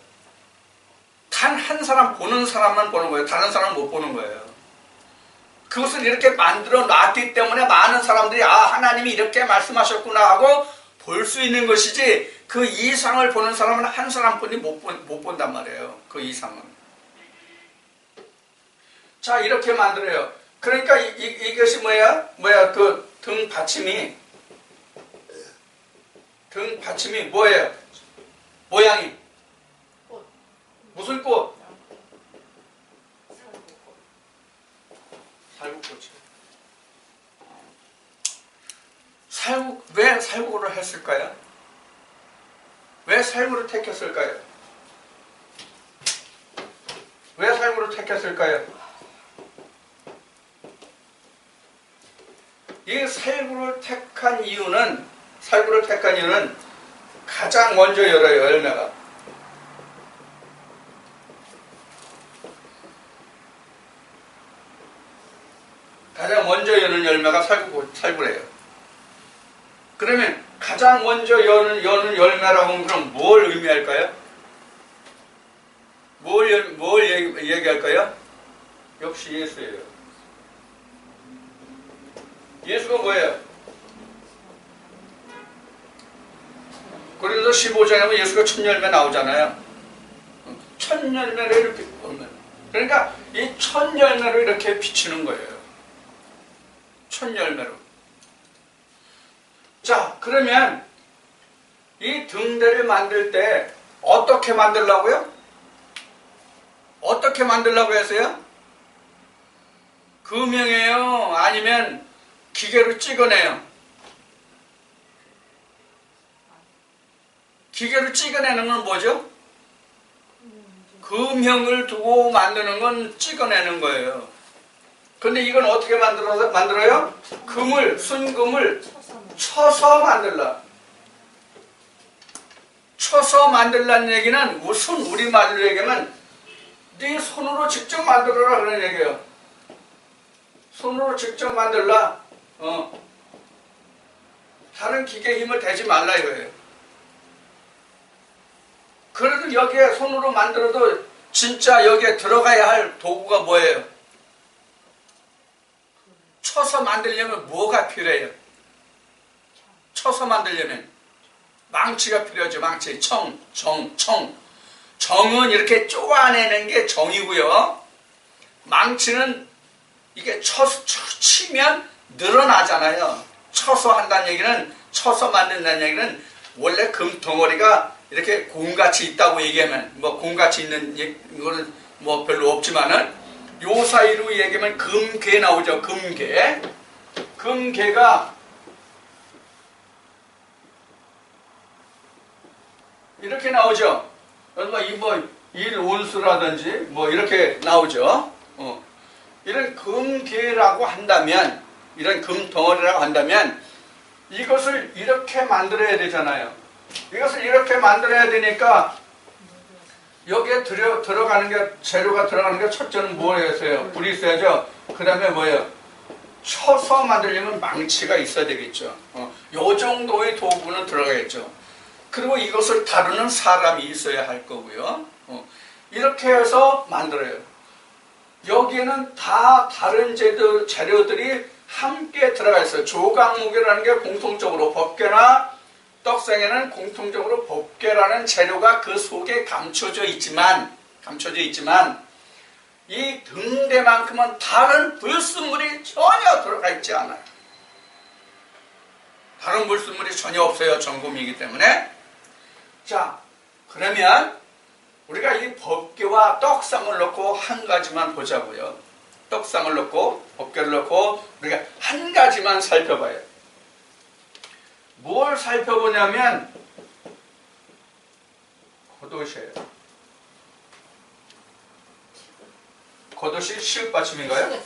A: 단 한 사람, 보는 사람만 보는 거예요. 다른 사람은 못 보는 거예요. 그것을 이렇게 만들어 놨기 때문에 많은 사람들이 하나님이 이렇게 말씀하셨구나 하고 볼 수 있는 것이지, 그 이상을 보는 사람은 한 사람뿐이 못 본단 말이에요. 그 이상은. 자, 이렇게 만들어요. 그러니까 이것이 뭐야? 그 등 받침이 뭐예요? 모양이
B: 꽃.
A: 무슨 꽃? 살구꽃이요. 왜 살구를 했을까요? 왜 살구를 택했을까요? 왜 살구를 택했을까요? 이 살구를 택한 이유는 가장 먼저 열어요. 열매가. 가장 먼저 여는 열매가 살구래요. 그러면 가장 먼저 여는 열매라고 하면 그럼 뭘 의미할까요? 뭘 얘기할까요? 역시 예수예요. 예수가 뭐예요? 그래서 15장에 보면 예수가 첫 열매 나오잖아요. 첫 열매를 이렇게 보면, 그러니까 이 첫 열매로 이렇게 비치는 거예요. 첫 열매로. 자, 그러면 이 등대를 만들 때 어떻게 만들라고요? 어떻게 만들라고 했어요? 금형이에요? 아니면 기계로 찍어내요? 기계로 찍어내는 건 뭐죠? 금형을 두고 만드는 건 찍어내는 거예요. 근데 이건 어떻게 만들어요? 순금을 쳐서 만들라. 쳐서 만들라는 얘기는 무슨 우리말로 얘기하면 네 손으로 직접 만들어라 그런 얘기예요. 손으로 직접 만들라. 다른 기계 힘을 대지 말라 이거예요. 그래도 여기에 손으로 만들어도 진짜 여기에 들어가야 할 도구가 뭐예요? 쳐서 만들려면 뭐가 필요해요? 쳐서 만들려면 망치가 필요하죠. 망치. 청. 정은 이렇게 쪼아내는 게 정이고요. 망치는 이게 치면 늘어나잖아요. 쳐서 한다는 얘기는, 쳐서 만든다는 얘기는 원래 금덩어리가 이렇게 공같이 있다고 얘기하면, 뭐 공같이 있는 이거는 뭐 별로 없지만은 요 사이로 얘기하면 금괴 나오죠. 금괴가 이렇게 나오죠. 뭐 일온수라든지 뭐 이렇게 나오죠. 이런 금괴라고 한다면, 이런 금덩어리라고 한다면 이것을 이렇게 만들어야 되잖아요. 이것을 이렇게 만들어야 되니까 여기에 들어가는 게, 재료가 들어가는 게 첫째는 뭐였어요? 불이 있어야죠. 그 다음에 뭐예요? 쳐서 만들려면 망치가 있어야 되겠죠. 요 정도의 도구는 들어가겠죠. 그리고 이것을 다루는 사람이 있어야 할 거고요. 이렇게 해서 만들어요. 여기에는 다 다른 재료들이 함께 들어가 있어요. 조각목이라는 게 공통적으로 법궤나 떡상에는 공통적으로 법궤라는 재료가 그 속에 감춰져 있지만 이 등대만큼은 다른 불순물이 전혀 들어가 있지 않아요. 다른 불순물이 전혀 없어요. 전구미이기 때문에. 자, 그러면 우리가 이 법궤와 떡상을 놓고 한 가지만 보자고요. 떡상을 놓고 법궤를 놓고 우리가 한 가지만 살펴봐요. 뭘 살펴보냐면 겉옷이에요. 겉옷이 시읒 받침인가요?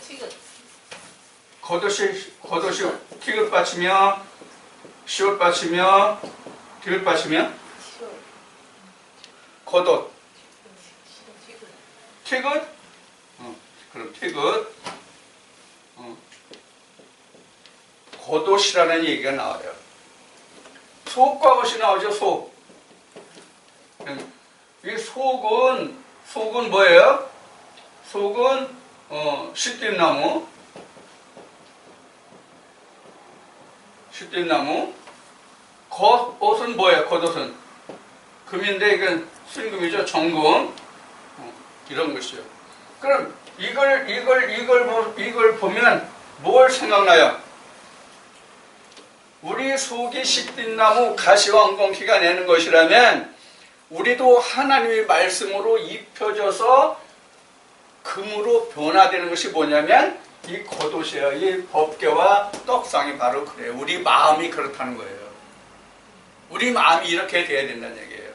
A: 겉옷이 티귿 받침이요, 시옷 받침이요, 디귿 받침이요? 겉옷 티귿? 그럼 티귿. 겉옷이라는 얘기가 나와요. 속과 옷이 나오죠. 속. 이 속은 뭐예요? 속은 시띠나무. 겉옷은 뭐예요? 겉옷은 금인데 이건 순금이죠. 정금. 이런 것이요. 그럼 이걸 보면 뭘 생각나요? 우리 속이 시띠나무 가시왕공기가 내는 것이라면 우리도 하나님의 말씀으로 입혀져서 금으로 변화되는 것이 뭐냐면 이 겉옷이에요. 이 법궤와 떡상이 바로 그래요. 우리 마음이 그렇다는 거예요. 우리 마음이 이렇게 돼야 된다는 얘기예요.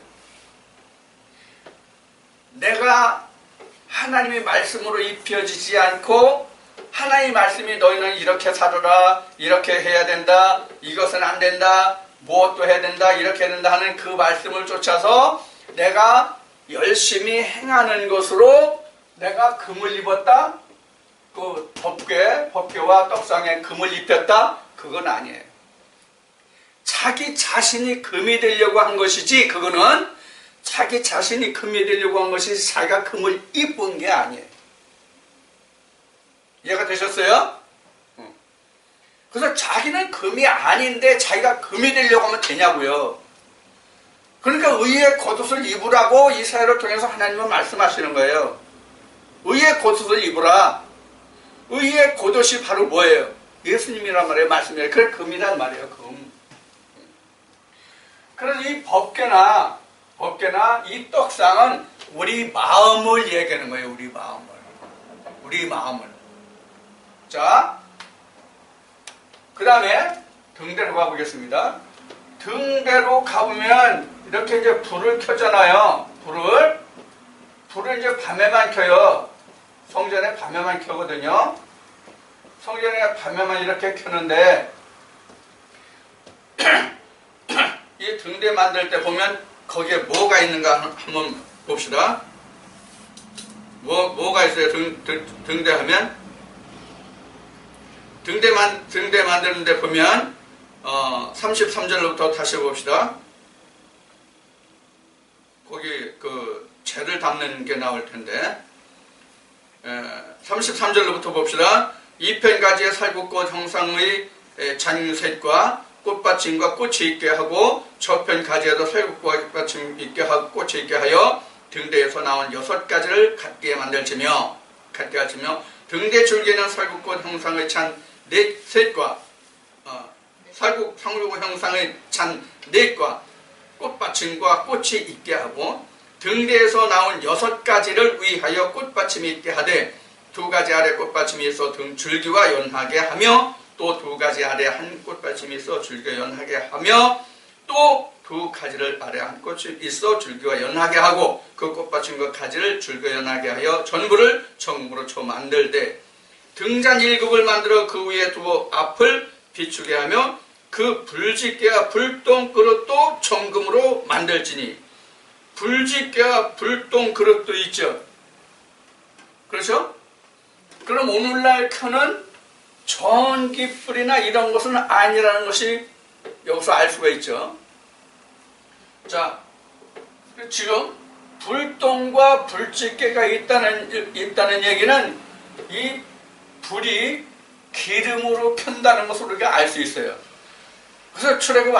A: 내가 하나님의 말씀으로 입혀지지 않고 하나님의 말씀이 너희는 이렇게 살아라, 이렇게 해야 된다, 이것은 안 된다, 무엇도 해야 된다, 이렇게 해야 된다 하는 그 말씀을 쫓아서 내가 열심히 행하는 것으로 내가 금을 입었다, 그 법궤와 떡상에 금을 입혔다, 그건 아니에요. 자기 자신이 금이 되려고 한 것이지, 그거는 자기 자신이 금이 되려고 한 것이지 자기가 금을 입은 게 아니에요. 이해가 되셨어요? 그래서 자기는 금이 아닌데 자기가 금이 되려고 하면 되냐고요. 그러니까 의의 겉옷을 입으라고 이사야를 통해서 하나님은 말씀하시는 거예요. 의의 겉옷을 입으라. 의의 겉옷이 바로 뭐예요? 예수님이란 말이에요. 말씀이에요. 그래 금이란 말이에요. 금. 그래서 이 법궤나 이 떡상은 우리 마음을 얘기하는 거예요. 우리 마음을. 자, 그 다음에 등대로 가보겠습니다. 등대로 가보면 이렇게 이제 불을 켜잖아요. 불을 이제 밤에만 켜요. 성전에 밤에만 켜거든요. 성전에 밤에만 이렇게 켜는데 이 등대 만들 때 보면 거기에 뭐가 있는가 한번 봅시다. 뭐가 있어요? 등대 하면 등대 만드는데 보면 33절로부터 다시 봅시다. 거기 그 재를 담는 게 나올 텐데 33절로부터 봅시다. 이편가지의 살구꽃 형상의 잔셋과 꽃받침과 꽃이 있게 하고 저편 가지에도 살구꽃과 꽃받침 있게 하고 꽃이 있게 하여 등대에서 나온 6가지를 같게 만들지며 등대 줄기는 살구꽃 형상의 잔 셋과 살구 형상의 잔 넷과 꽃받침과 꽃이 있게 하고 등대에서 나온 6가지를 위하여 꽃받침이 있게 하되 2가지 아래 꽃받침이 있어 등 줄기와 연하게 하며 또 2가지 아래 한 꽃받침이 있어 줄기와 연하게 하며 또 2가지를 아래 한 꽃이 있어 줄기와 연하게 하고 그 꽃받침과 가지를 줄기와 연하게 하여 전부를 정금으로 쳐 만들되 등잔 7급을 만들어 그 위에 두어 앞을 비추게 하며 그 불집게와 불똥 그릇도 정금으로 만들지니 불집게와 불똥 그릇도 있죠. 그렇죠? 그럼 오늘날 켜는 전기불이나 이런 것은 아니라는 것이 여기서 알 수가 있죠. 자, 지금 불똥과 불집게가 있다는 얘기는 이 불이 기름으로 켠다는 것을 우리가 알 수 있어요. 그래서 출애굽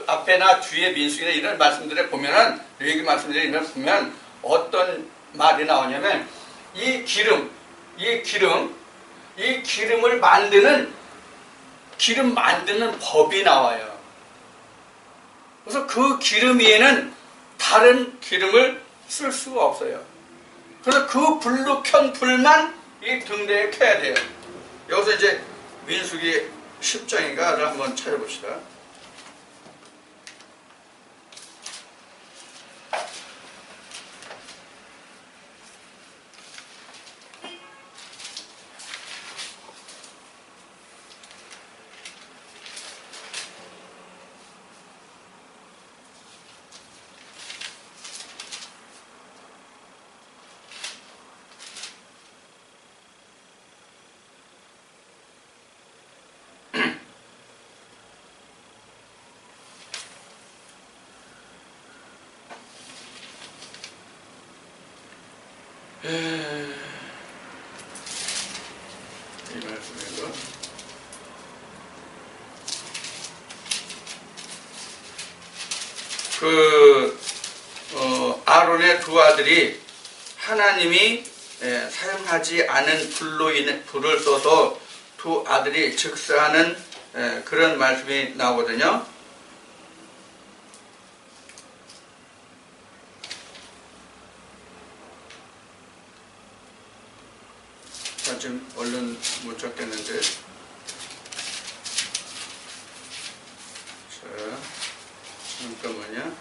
A: 앞에나 뒤에 민수기나 이런 말씀들에 보면은, 레위기 말씀들에 이런 보면 어떤 말이 나오냐면, 이 기름을 기름 만드는 법이 나와요. 그래서 그 기름 위에는 다른 기름을 쓸 수가 없어요. 그래서 그 불로 켠 불만 이 등대에 켜야 돼요. 여기서 이제 민수기 10장인가를 한번 찾아봅시다. 이 말씀이고, 아론의 두 아들이 하나님이 사용하지 않은 불을 써서 두 아들이 즉사하는 그런 말씀이 나오거든요. 좀 얼른 못 찾겠는데. 자, 잠깐만요.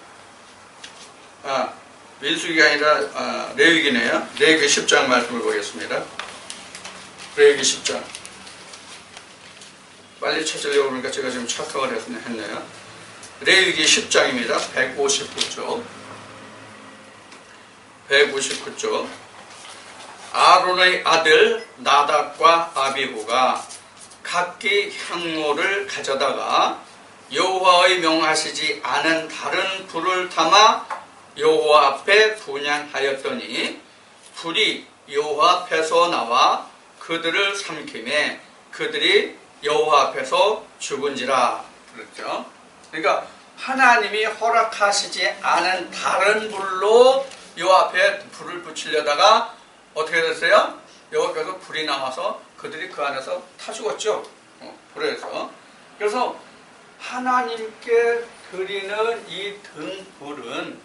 A: 민수기가 아니라 레위기네요. 레위기 10장 말씀을 보겠습니다. 레위기 10장. 빨리 찾으려고 그러니까 제가 지금 착각을 했네요. 레위기 10장입니다. 159쪽. 159쪽. 아론의 아들 나답과 아비후가 각기 향로를 가져다가 여호와의 명하시지 않은 다른 불을 담아 여호와 앞에 분향하였더니 불이 여호와 앞에서 나와 그들을 삼키매 그들이 여호와 앞에서 죽은지라. 그렇죠. 그러니까 하나님이 허락하시지 않은 다른 불로 여호와 앞에 불을 붙이려다가 어떻게 됐어요? 여기서 불이 나와서 그들이 그 안에서 타 죽었죠. 불에서. 그래서 하나님께 드리는 이 등불은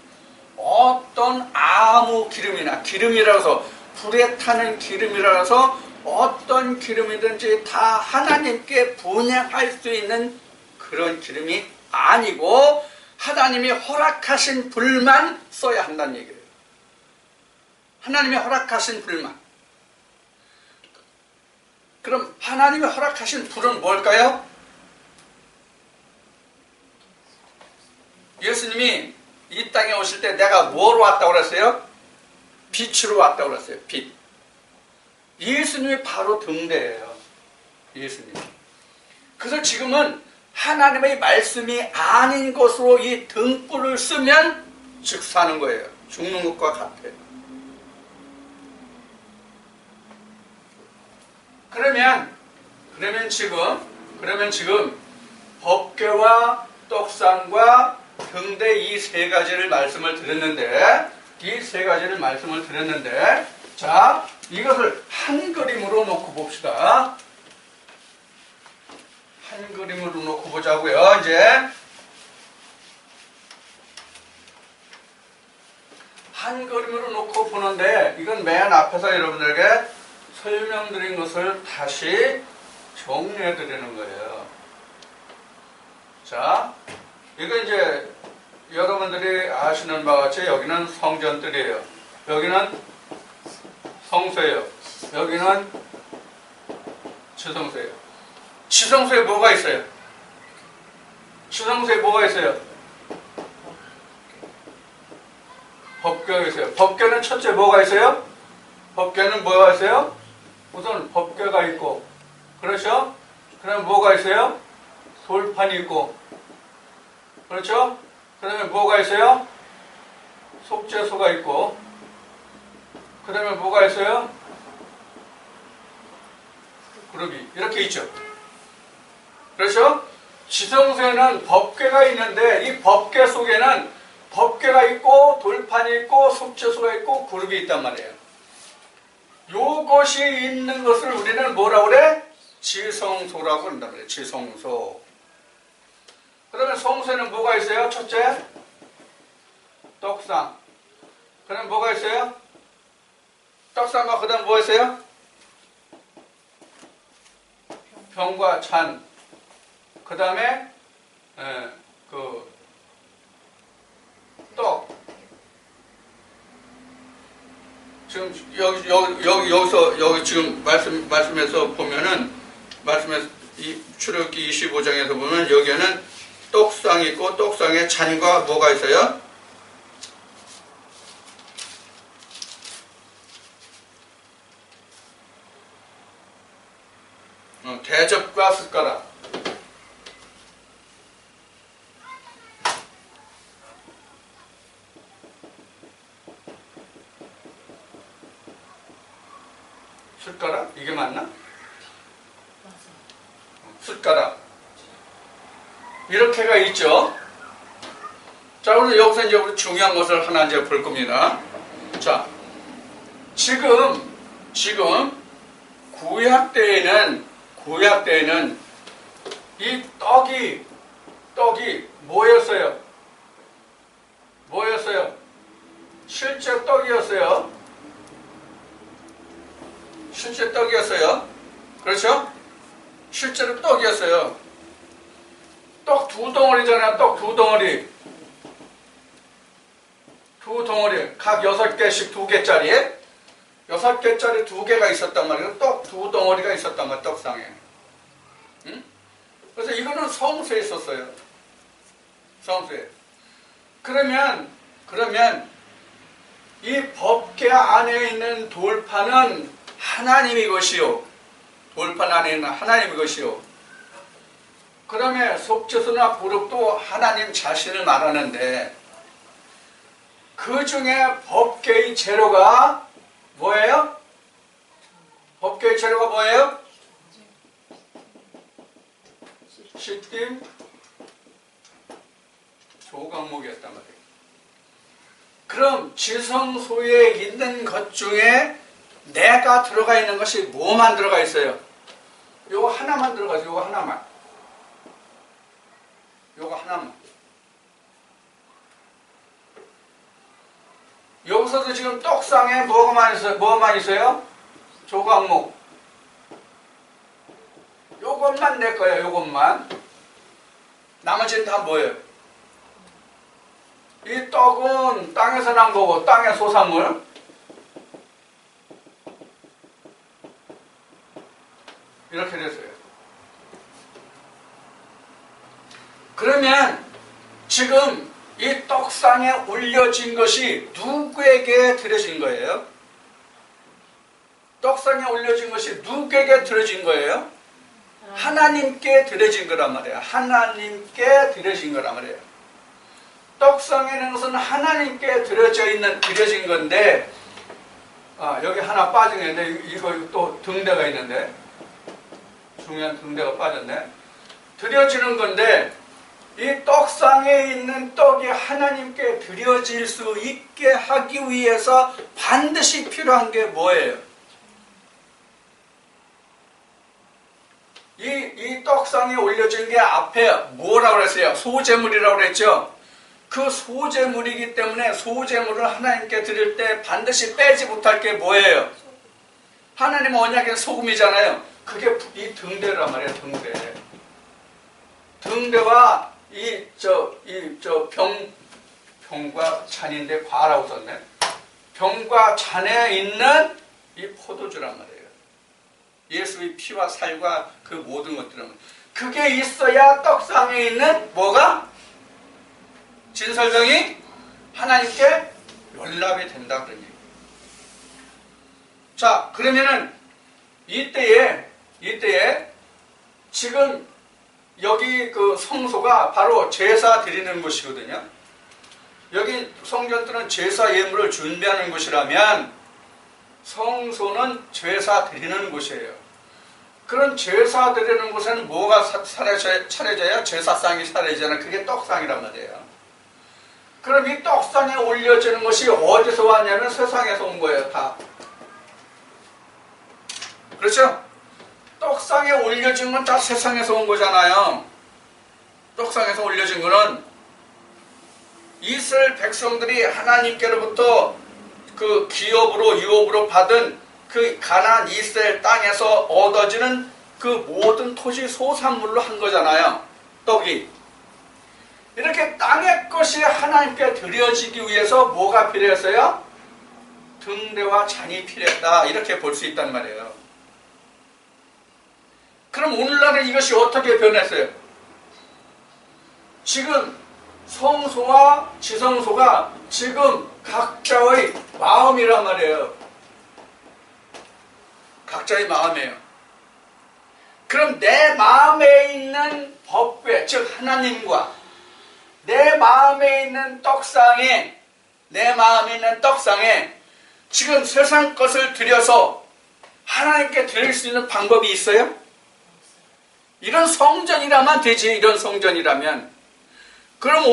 A: 어떤 아무 기름이라서 불에 타는 기름이라서 어떤 기름이든지 다 하나님께 분향할 수 있는 그런 기름이 아니고 하나님이 허락하신 불만 써야 한다는 얘기예요. 하나님이 허락하신 불만. 그럼 하나님이 허락하신 불은 뭘까요? 예수님이 이 땅에 오실 때 내가 뭐로 왔다고 그랬어요? 빛으로 왔다고 그랬어요. 빛. 예수님이 바로 등대예요. 예수님. 그래서 지금은 하나님의 말씀이 아닌 것으로 이 등불을 쓰면 즉 사는 거예요. 죽는 것과 같아요. 그러면 지금 법궤와 떡상과 등대 이 세 가지를 말씀을 드렸는데, 자, 이것을 한 그림으로 놓고 봅시다. 한 그림으로 놓고 보자고요. 이제 한 그림으로 놓고 보는데, 이건 맨 앞에서 여러분들에게 설명드린 것을 다시 정리해 드리는 거예요. 자, 이거 이제 여러분들이 아시는 바와 같이 여기는 성전들이에요. 여기는 성소예요. 여기는 지성소예요. 지성소에 뭐가 있어요? 법궤가 있어요. 법궤는 첫째 뭐가 있어요? 우선 법궤가 있고, 그렇죠? 그다음에 뭐가 있어요? 돌판이 있고, 그렇죠? 그다음에 뭐가 있어요? 속죄소가 있고, 그다음에 뭐가 있어요? 그룹이 이렇게 있죠. 그렇죠? 지성소에는 법궤가 있는데 이 법궤 속에는 법궤가 있고 돌판이 있고 속죄소가 있고 그룹이 있단 말이에요. 요것이 있는 것을 우리는 뭐라고 그래? 지성소라고 한단 말이에요. 지성소. 그러면 성소에는 뭐가 있어요? 첫째, 떡상. 그럼 뭐가 있어요? 떡상과 그 다음 뭐 있어요? 병과 잔. 그 다음에 떡. 지금 여기 지금 말씀에서 보면은 말씀에서 이 출애굽기 25장에서 보면 여기에는 떡상이 있고 떡상에 잔과 뭐가 있어요? 대접과 숟가락. 숟가락? 이게 맞나? 숟가락. 이렇게가 있죠. 자, 그래서 여기서 이제 우리 중요한 것을 하나 이제 볼 겁니다. 자, 지금 구약 때에는 이 떡이 뭐였어요? 실제 떡이었어요. 실제 떡이었어요. 그렇죠? 실제로 떡이었어요. 떡 두 덩어리잖아요. 떡 두 덩어리. 각 6개씩 2개짜리. 6개짜리 2개가 있었단 말이에요. 떡 두 덩어리가 있었단 말이에요. 떡상에. 응? 그래서 이거는 성소에 있었어요. 성소에. 그러면 이 법궤 안에 있는 돌판은 하나님의 것이요. 돌판 안에 있는 하나님의 것이요. 그 다음에 속죄소나 그룹도 하나님 자신을 말하는데 그 중에 법궤의 재료가 뭐예요? 법궤의 재료가 뭐예요? 시딤 조각목이었단 말이에요. 그럼 지성소에 있는 것 중에 내가 들어가 있는 것이 뭐만 들어가 있어요? 요거 하나만 들어가 있어요. 요거 하나만. 여기서도 지금 떡상에 뭐만 있어요? 조각목. 요것만 내 거예요. 요것만. 나머지는 다 뭐예요? 이 떡은 땅에서 난 거고 땅의 소산물. 이렇게 됐어요. 그러면 지금 이 떡상에 올려진 것이 누구에게 드려진 거예요? 떡상에 올려진 것이 누구에게 드려진 거예요? 하나님께 드려진 거란 말이에요. 하나님께 드려진 거란 말이에요. 떡상에 있는 것은 하나님께 드려진 건데, 여기 하나 빠진 게 있는데, 이거 또 등대가 있는데, 중요한 등대가 빠졌네. 드려지는 건데, 이 떡상에 있는 떡이 하나님께 드려질 수 있게 하기 위해서 반드시 필요한 게 뭐예요? 이 떡상에 올려진 게 앞에 뭐라고 그랬어요? 소제물이라고 그랬죠? 그 소제물이기 때문에 소제물을 하나님께 드릴 때 반드시 빼지 못할 게 뭐예요? 하나님 언약의 소금이잖아요. 그게 이 등대란 말이에요. 등대와 병과 잔인데 과라고 썼네. 병과 잔에 있는 이 포도주란 말이에요. 예수의 피와 살과 그 모든 것들은 그게 있어야 떡상에 있는 뭐가? 진설병이 하나님께 연락이 된다 그런 얘기예요. 자, 그러면은 이때에 지금 여기 그 성소가 바로 제사 드리는 곳이거든요. 여기 성전들은 제사 예물을 준비하는 곳이라면 성소는 제사 드리는 곳이에요. 그런 제사 드리는 곳에는 뭐가 차려져야? 제사상이 차려지잖아요. 그게 떡상이란 말이에요. 그럼 이 떡상에 올려지는 것이 어디서 왔냐면 세상에서 온 거예요. 다. 그렇죠? 떡상에 올려진 건 다 세상에서 온 거잖아요. 떡상에서 올려진 거는 이스라엘 백성들이 하나님께로부터 그 기업으로 유업으로 받은 그 가나안 이스라엘 땅에서 얻어지는 그 모든 토지 소산물로 한 거잖아요. 떡이. 이렇게 땅의 것이 하나님께 드려지기 위해서 뭐가 필요했어요? 등대와 잔이 필요했다. 이렇게 볼 수 있단 말이에요. 그럼 오늘날에 이것이 어떻게 변했어요? 지금 성소와 지성소가 지금 각자의 마음이란 말이에요. 각자의 마음이에요. 그럼 내 마음에 있는 법궤, 즉 하나님과 내 마음에 있는 떡상에 지금 세상 것을 들여서 하나님께 드릴 수 있는 방법이 있어요? 이런 성전이라면 되지. 이런 성전이라면. 그럼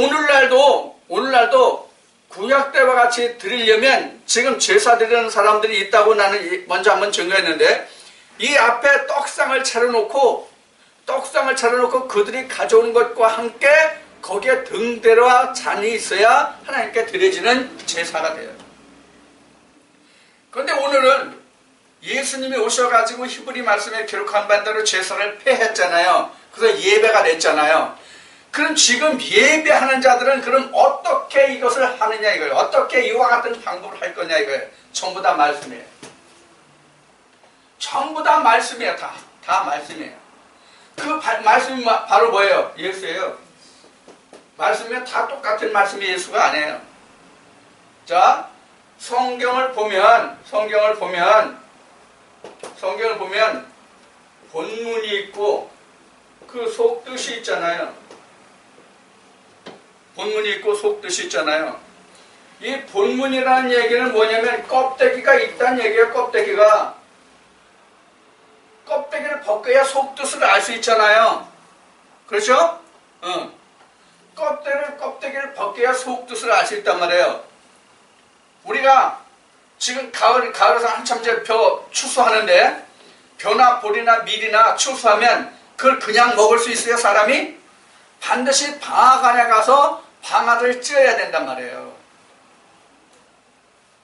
A: 오늘날도 구약 때와 같이 드리려면 지금 제사 드리는 사람들이 있다고 나는 먼저 한번 증거했는데, 이 앞에 떡상을 차려놓고 그들이 가져오는 것과 함께 거기에 등대와 잔이 있어야 하나님께 드려지는 제사가 돼요. 그런데 오늘은 예수님이 오셔가지고 히브리 말씀에 기록한 반대로 제사를 폐했잖아요. 그래서 예배가 됐잖아요. 그럼 지금 예배하는 자들은 그럼 어떻게 이것을 하느냐 이거예요. 어떻게 이와 같은 방법을 할 거냐 이거예요. 전부 다 말씀이에요. 전부 다 말씀이에요. 다 말씀이에요. 그 말씀이 바로 뭐예요? 예수예요. 말씀이 다 똑같은 말씀이 예수가 아니에요. 자, 성경을 보면 본문이 있고 그 속뜻이 있잖아요. 이 본문이라는 얘기는 뭐냐면 껍데기가 있다는 얘기예요. 껍데기를 벗겨야 속뜻을 알 수 있잖아요. 그렇죠? 껍데기를 벗겨야 속뜻을 알 수 있단 말이에요. 우리가 지금 가을에서 한참 이제 추수하는데 벼나 보리나 밀이나 추수하면 그걸 그냥 먹을 수 있어요, 사람이? 반드시 방앗간에 가서 방앗을 찧어야 된단 말이에요.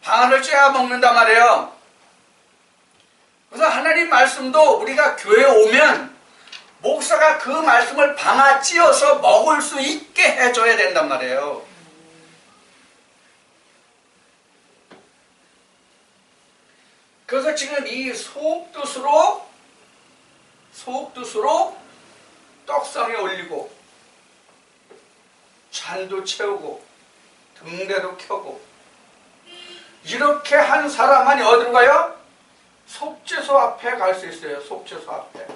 A: 방앗을 찧어야 먹는단 말이에요. 그래서 하나님 말씀도 우리가 교회에 오면 목사가 그 말씀을 방앗 찧어서 먹을 수 있게 해줘야 된단 말이에요. 그래서 지금 이 속뜻으로 떡상에 올리고 잔도 채우고 등대도 켜고 이렇게 한 사람만이 어디로 가요? 속죄소 앞에 갈 수 있어요. 속죄소 앞에.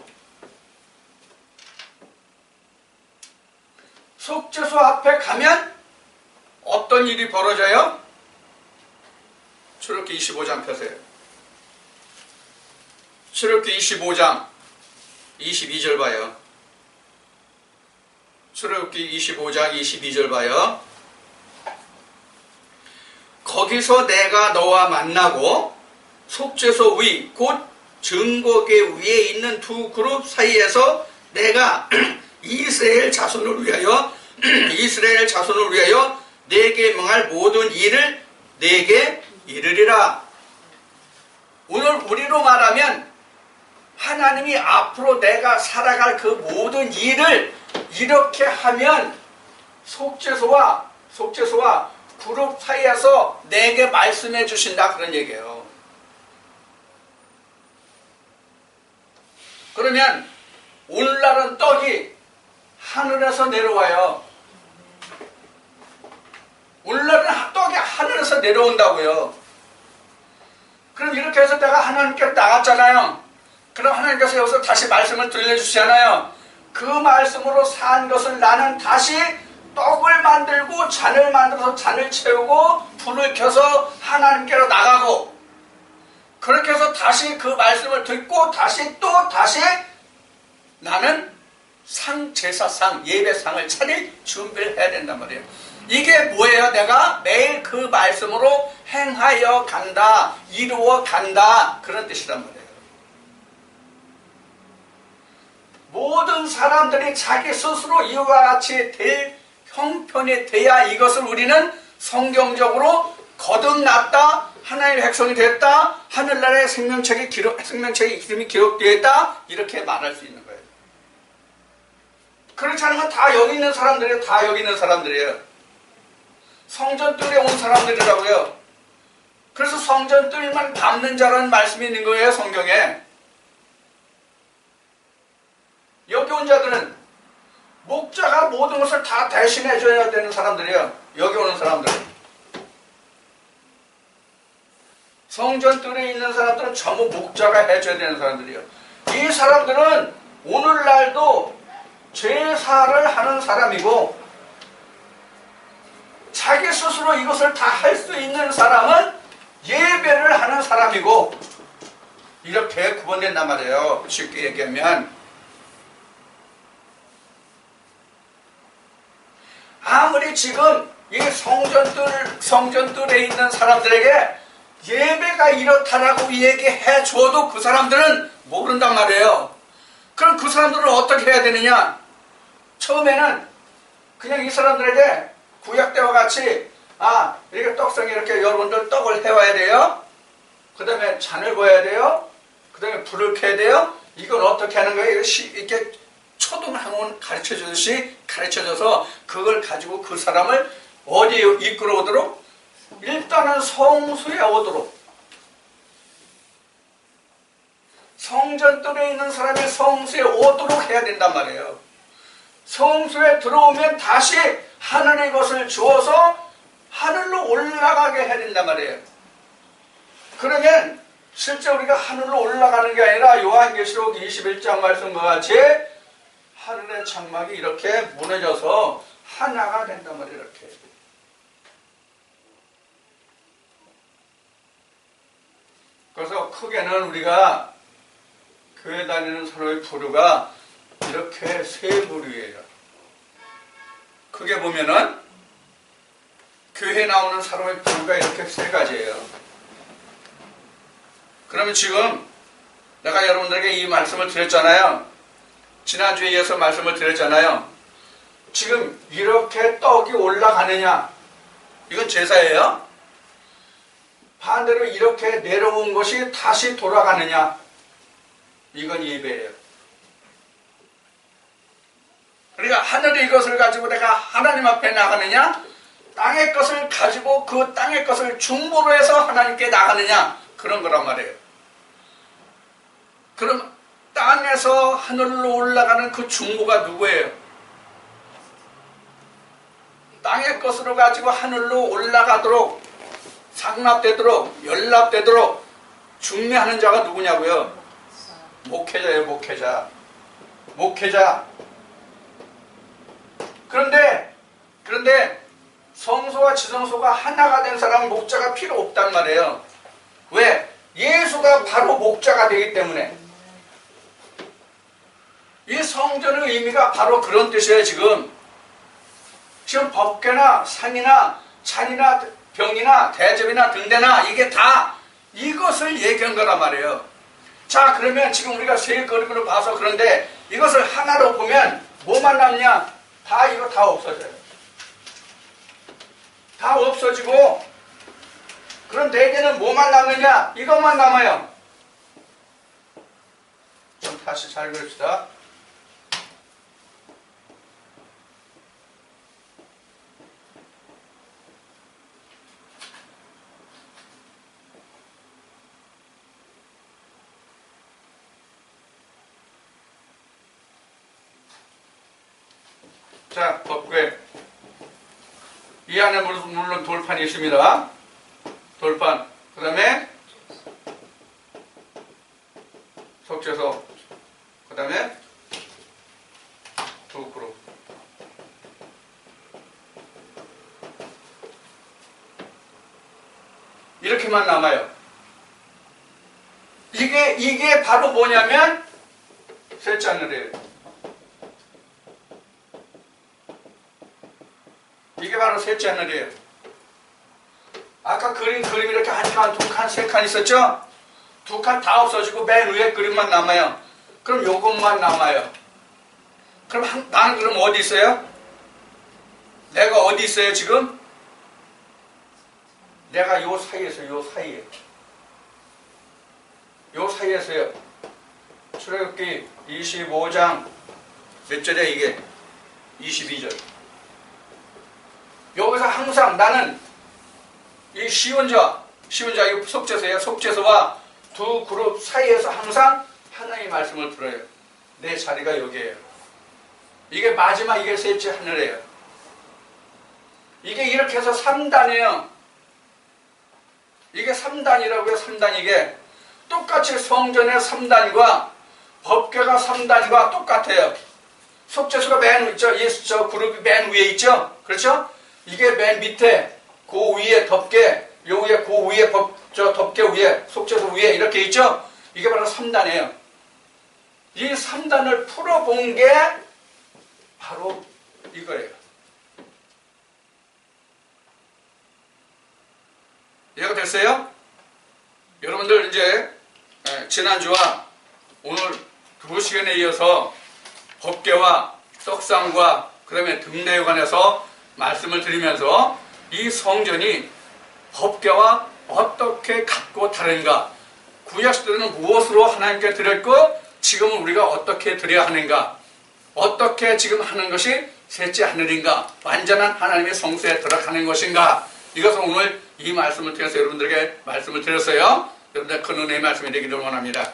A: 속죄소 앞에 가면 어떤 일이 벌어져요? 출애굽기 25장 펴세요. 출애굽기 25장 22절 봐요. 출애굽기 25장 22절 봐요. 거기서 내가 너와 만나고 속죄소 위 곧 증거궤 위에 있는 두 그룹 사이에서 내가 이스라엘 자손을 위하여 내게 명할 모든 일을 내게 이르리라. 오늘 우리로 말하면 하나님이 앞으로 내가 살아갈 그 모든 일을 이렇게 하면 속죄소와 그룹 사이에서 내게 말씀해 주신다, 그런 얘기예요. 그러면 오늘날은 떡이 하늘에서 내려와요. 오늘날은 떡이 하늘에서 내려온다고요. 그럼 이렇게 해서 내가 하나님께 나갔잖아요. 그럼 하나님께서 여기서 다시 말씀을 들려주시잖아요. 그 말씀으로 산 것을 나는 다시 떡을 만들고 잔을 만들어서 잔을 채우고 불을 켜서 하나님께로 나가고, 그렇게 해서 다시 그 말씀을 듣고 다시 나는 제사상, 예배상을 차릴 준비를 해야 된단 말이에요. 이게 뭐예요? 내가 매일 그 말씀으로 행하여 간다, 이루어 간다, 그런 뜻이란 말이에요. 모든 사람들이 자기 스스로 이와 같이 될 형편이 돼야 이것을 우리는 성경적으로 거듭났다, 하나님의 백성이 됐다, 하늘나라의 생명책의 이름이 기록되어 있다, 이렇게 말할 수 있는 거예요. 그렇지 않으면 다 여기 있는 사람들이에요. 다 여기 있는 사람들이에요. 성전 뜰에 온 사람들이라고요. 그래서 성전 뜰만 밟는 자라는 말씀이 있는 거예요, 성경에. 여기 온 자들은 목자가 모든 것을 다 대신해줘야 되는 사람들이에요. 여기 오는 사람들은. 성전 뜰에 있는 사람들은 전부 목자가 해줘야 되는 사람들이에요. 이 사람들은 오늘날도 제사를 하는 사람이고, 자기 스스로 이것을 다 할 수 있는 사람은 예배를 하는 사람이고, 이렇게 구분된단 말이에요. 쉽게 얘기하면 아무리 지금 이 성전뜰에 있는 사람들에게 예배가 이렇다라고 얘기해 줘도 그 사람들은 모른단 말이에요. 그럼 그 사람들은 어떻게 해야 되느냐? 처음에는 그냥 이 사람들에게 구약 때와 같이 이렇게 떡상에 이렇게 여러분들 떡을 해와야 돼요. 그 다음에 잔을 보여야 돼요. 그 다음에 불을 켜야 돼요. 이건 어떻게 하는 거예요? 이렇게 초등학원 가르쳐주듯이 가르쳐줘서 그걸 가지고 그 사람을 어디에 이끌어오도록, 일단은 성수에 오도록, 성전뜰에 있는 사람이 성수에 오도록 해야 된단 말이에요. 성수에 들어오면 다시 하늘의 것을 주어서 하늘로 올라가게 해야 된단 말이에요. 그러면 실제 우리가 하늘로 올라가는 게 아니라 요한계시록 21장 말씀과 같이 하늘의 장막이 이렇게 무너져서 하나가 된단 말이에요. 이렇게. 그래서 크게는 우리가 교회 다니는 서로의 부류가 이렇게 세 부류예요. 크게 보면은 교회에 나오는 사람의 부류가 이렇게 세 가지예요. 그러면 지금 내가 여러분들에게 이 말씀을 드렸잖아요. 지난주에 이어서 말씀을 드렸잖아요. 지금 이렇게 떡이 올라가느냐, 이건 제사예요. 반대로 이렇게 내려온 것이 다시 돌아가느냐, 이건 예배예요. 그러니까 하늘의 것을 가지고 내가 하나님 앞에 나가느냐, 땅의 것을 가지고 그 땅의 것을 중보로 해서 하나님께 나가느냐, 그런 거란 말이에요. 그럼 땅에서 하늘로 올라가는 그 중보가 누구예요? 땅의 것으로 가지고 하늘로 올라가도록, 상납되도록, 연납되도록 중매하는 자가 누구냐고요? 목회자예요. 목회자. 그런데 성소와 지성소가 하나가 된 사람은 목자가 필요 없단 말이에요. 왜? 예수가 바로 목자가 되기 때문에. 이 성전의 의미가 바로 그런 뜻이에요. 지금 법궤나 상이나 잔이나 병이나 대접이나 등대나 이게 다 이것을 얘기한 거란 말이에요. 자, 그러면 지금 우리가 세 그림으로 봐서 그런데 이것을 하나로 보면 뭐만 남냐? 이거 다 없어져요. 다 없어지고, 그럼 네 개는 뭐만 남느냐? 이것만 남아요. 좀 다시 잘 그립시다. 자, 법궤. 이 안에 물론 돌판이 있습니다. 돌판. 그 다음에 속죄소. 그 다음에 두 그룹. 이렇게만 남아요. 이게 바로 뭐냐면 셋째 하늘이에요. 이게 바로 셋째 하늘이에요. 아까 그림 이렇게 한 칸, 두 칸, 세 칸 있었죠? 두 칸 다 없어지고 맨 위에 그림만 남아요. 그럼 요것만 남아요. 그럼 나는 그럼 어디 있어요? 내가 어디 있어요 지금? 내가 요 사이에서 요 사이에. 요 사이에서요. 출애굽기 25장 몇 절에 이게? 22절. 여기서 항상 나는 이 시온자 이 속죄서예요. 속죄서와 두 그룹 사이에서 항상 하나님의 말씀을 들어요. 내 자리가 여기에요. 이게 마지막 이게 셋째 하늘이에요. 이게 이렇게 해서 3단이에요. 이게 3단이라고요. 3단 이게 똑같이 성전의 3단과 법궤가 3단과 똑같아요. 속죄서가 맨 있죠. 저 그룹이 맨 위에 있죠. 그렇죠? 이게 맨 밑에 그 위에 덮개, 요 위에 그 위에 저 덮개 위에 속죄서 위에 이렇게 있죠. 이게 바로 3단이에요. 이 3단을 풀어본 게 바로 이거예요. 이해가 됐어요? 여러분들 이제 지난주와 오늘 두 시간에 이어서 법궤와 떡상과 그 다음에 등대에 관해서 말씀을 드리면서 이 성전이 법궤와 어떻게 같고 다른가, 구약시대는 무엇으로 하나님께 드렸고 지금은 우리가 어떻게 드려야 하는가, 어떻게 지금 하는 것이 셋째 하늘인가, 완전한 하나님의 성소에 들어가는 것인가, 이것을 오늘 이 말씀을 통해서 여러분들에게 말씀을 드렸어요. 여러분들 큰 은혜의 말씀이 되기를 원합니다.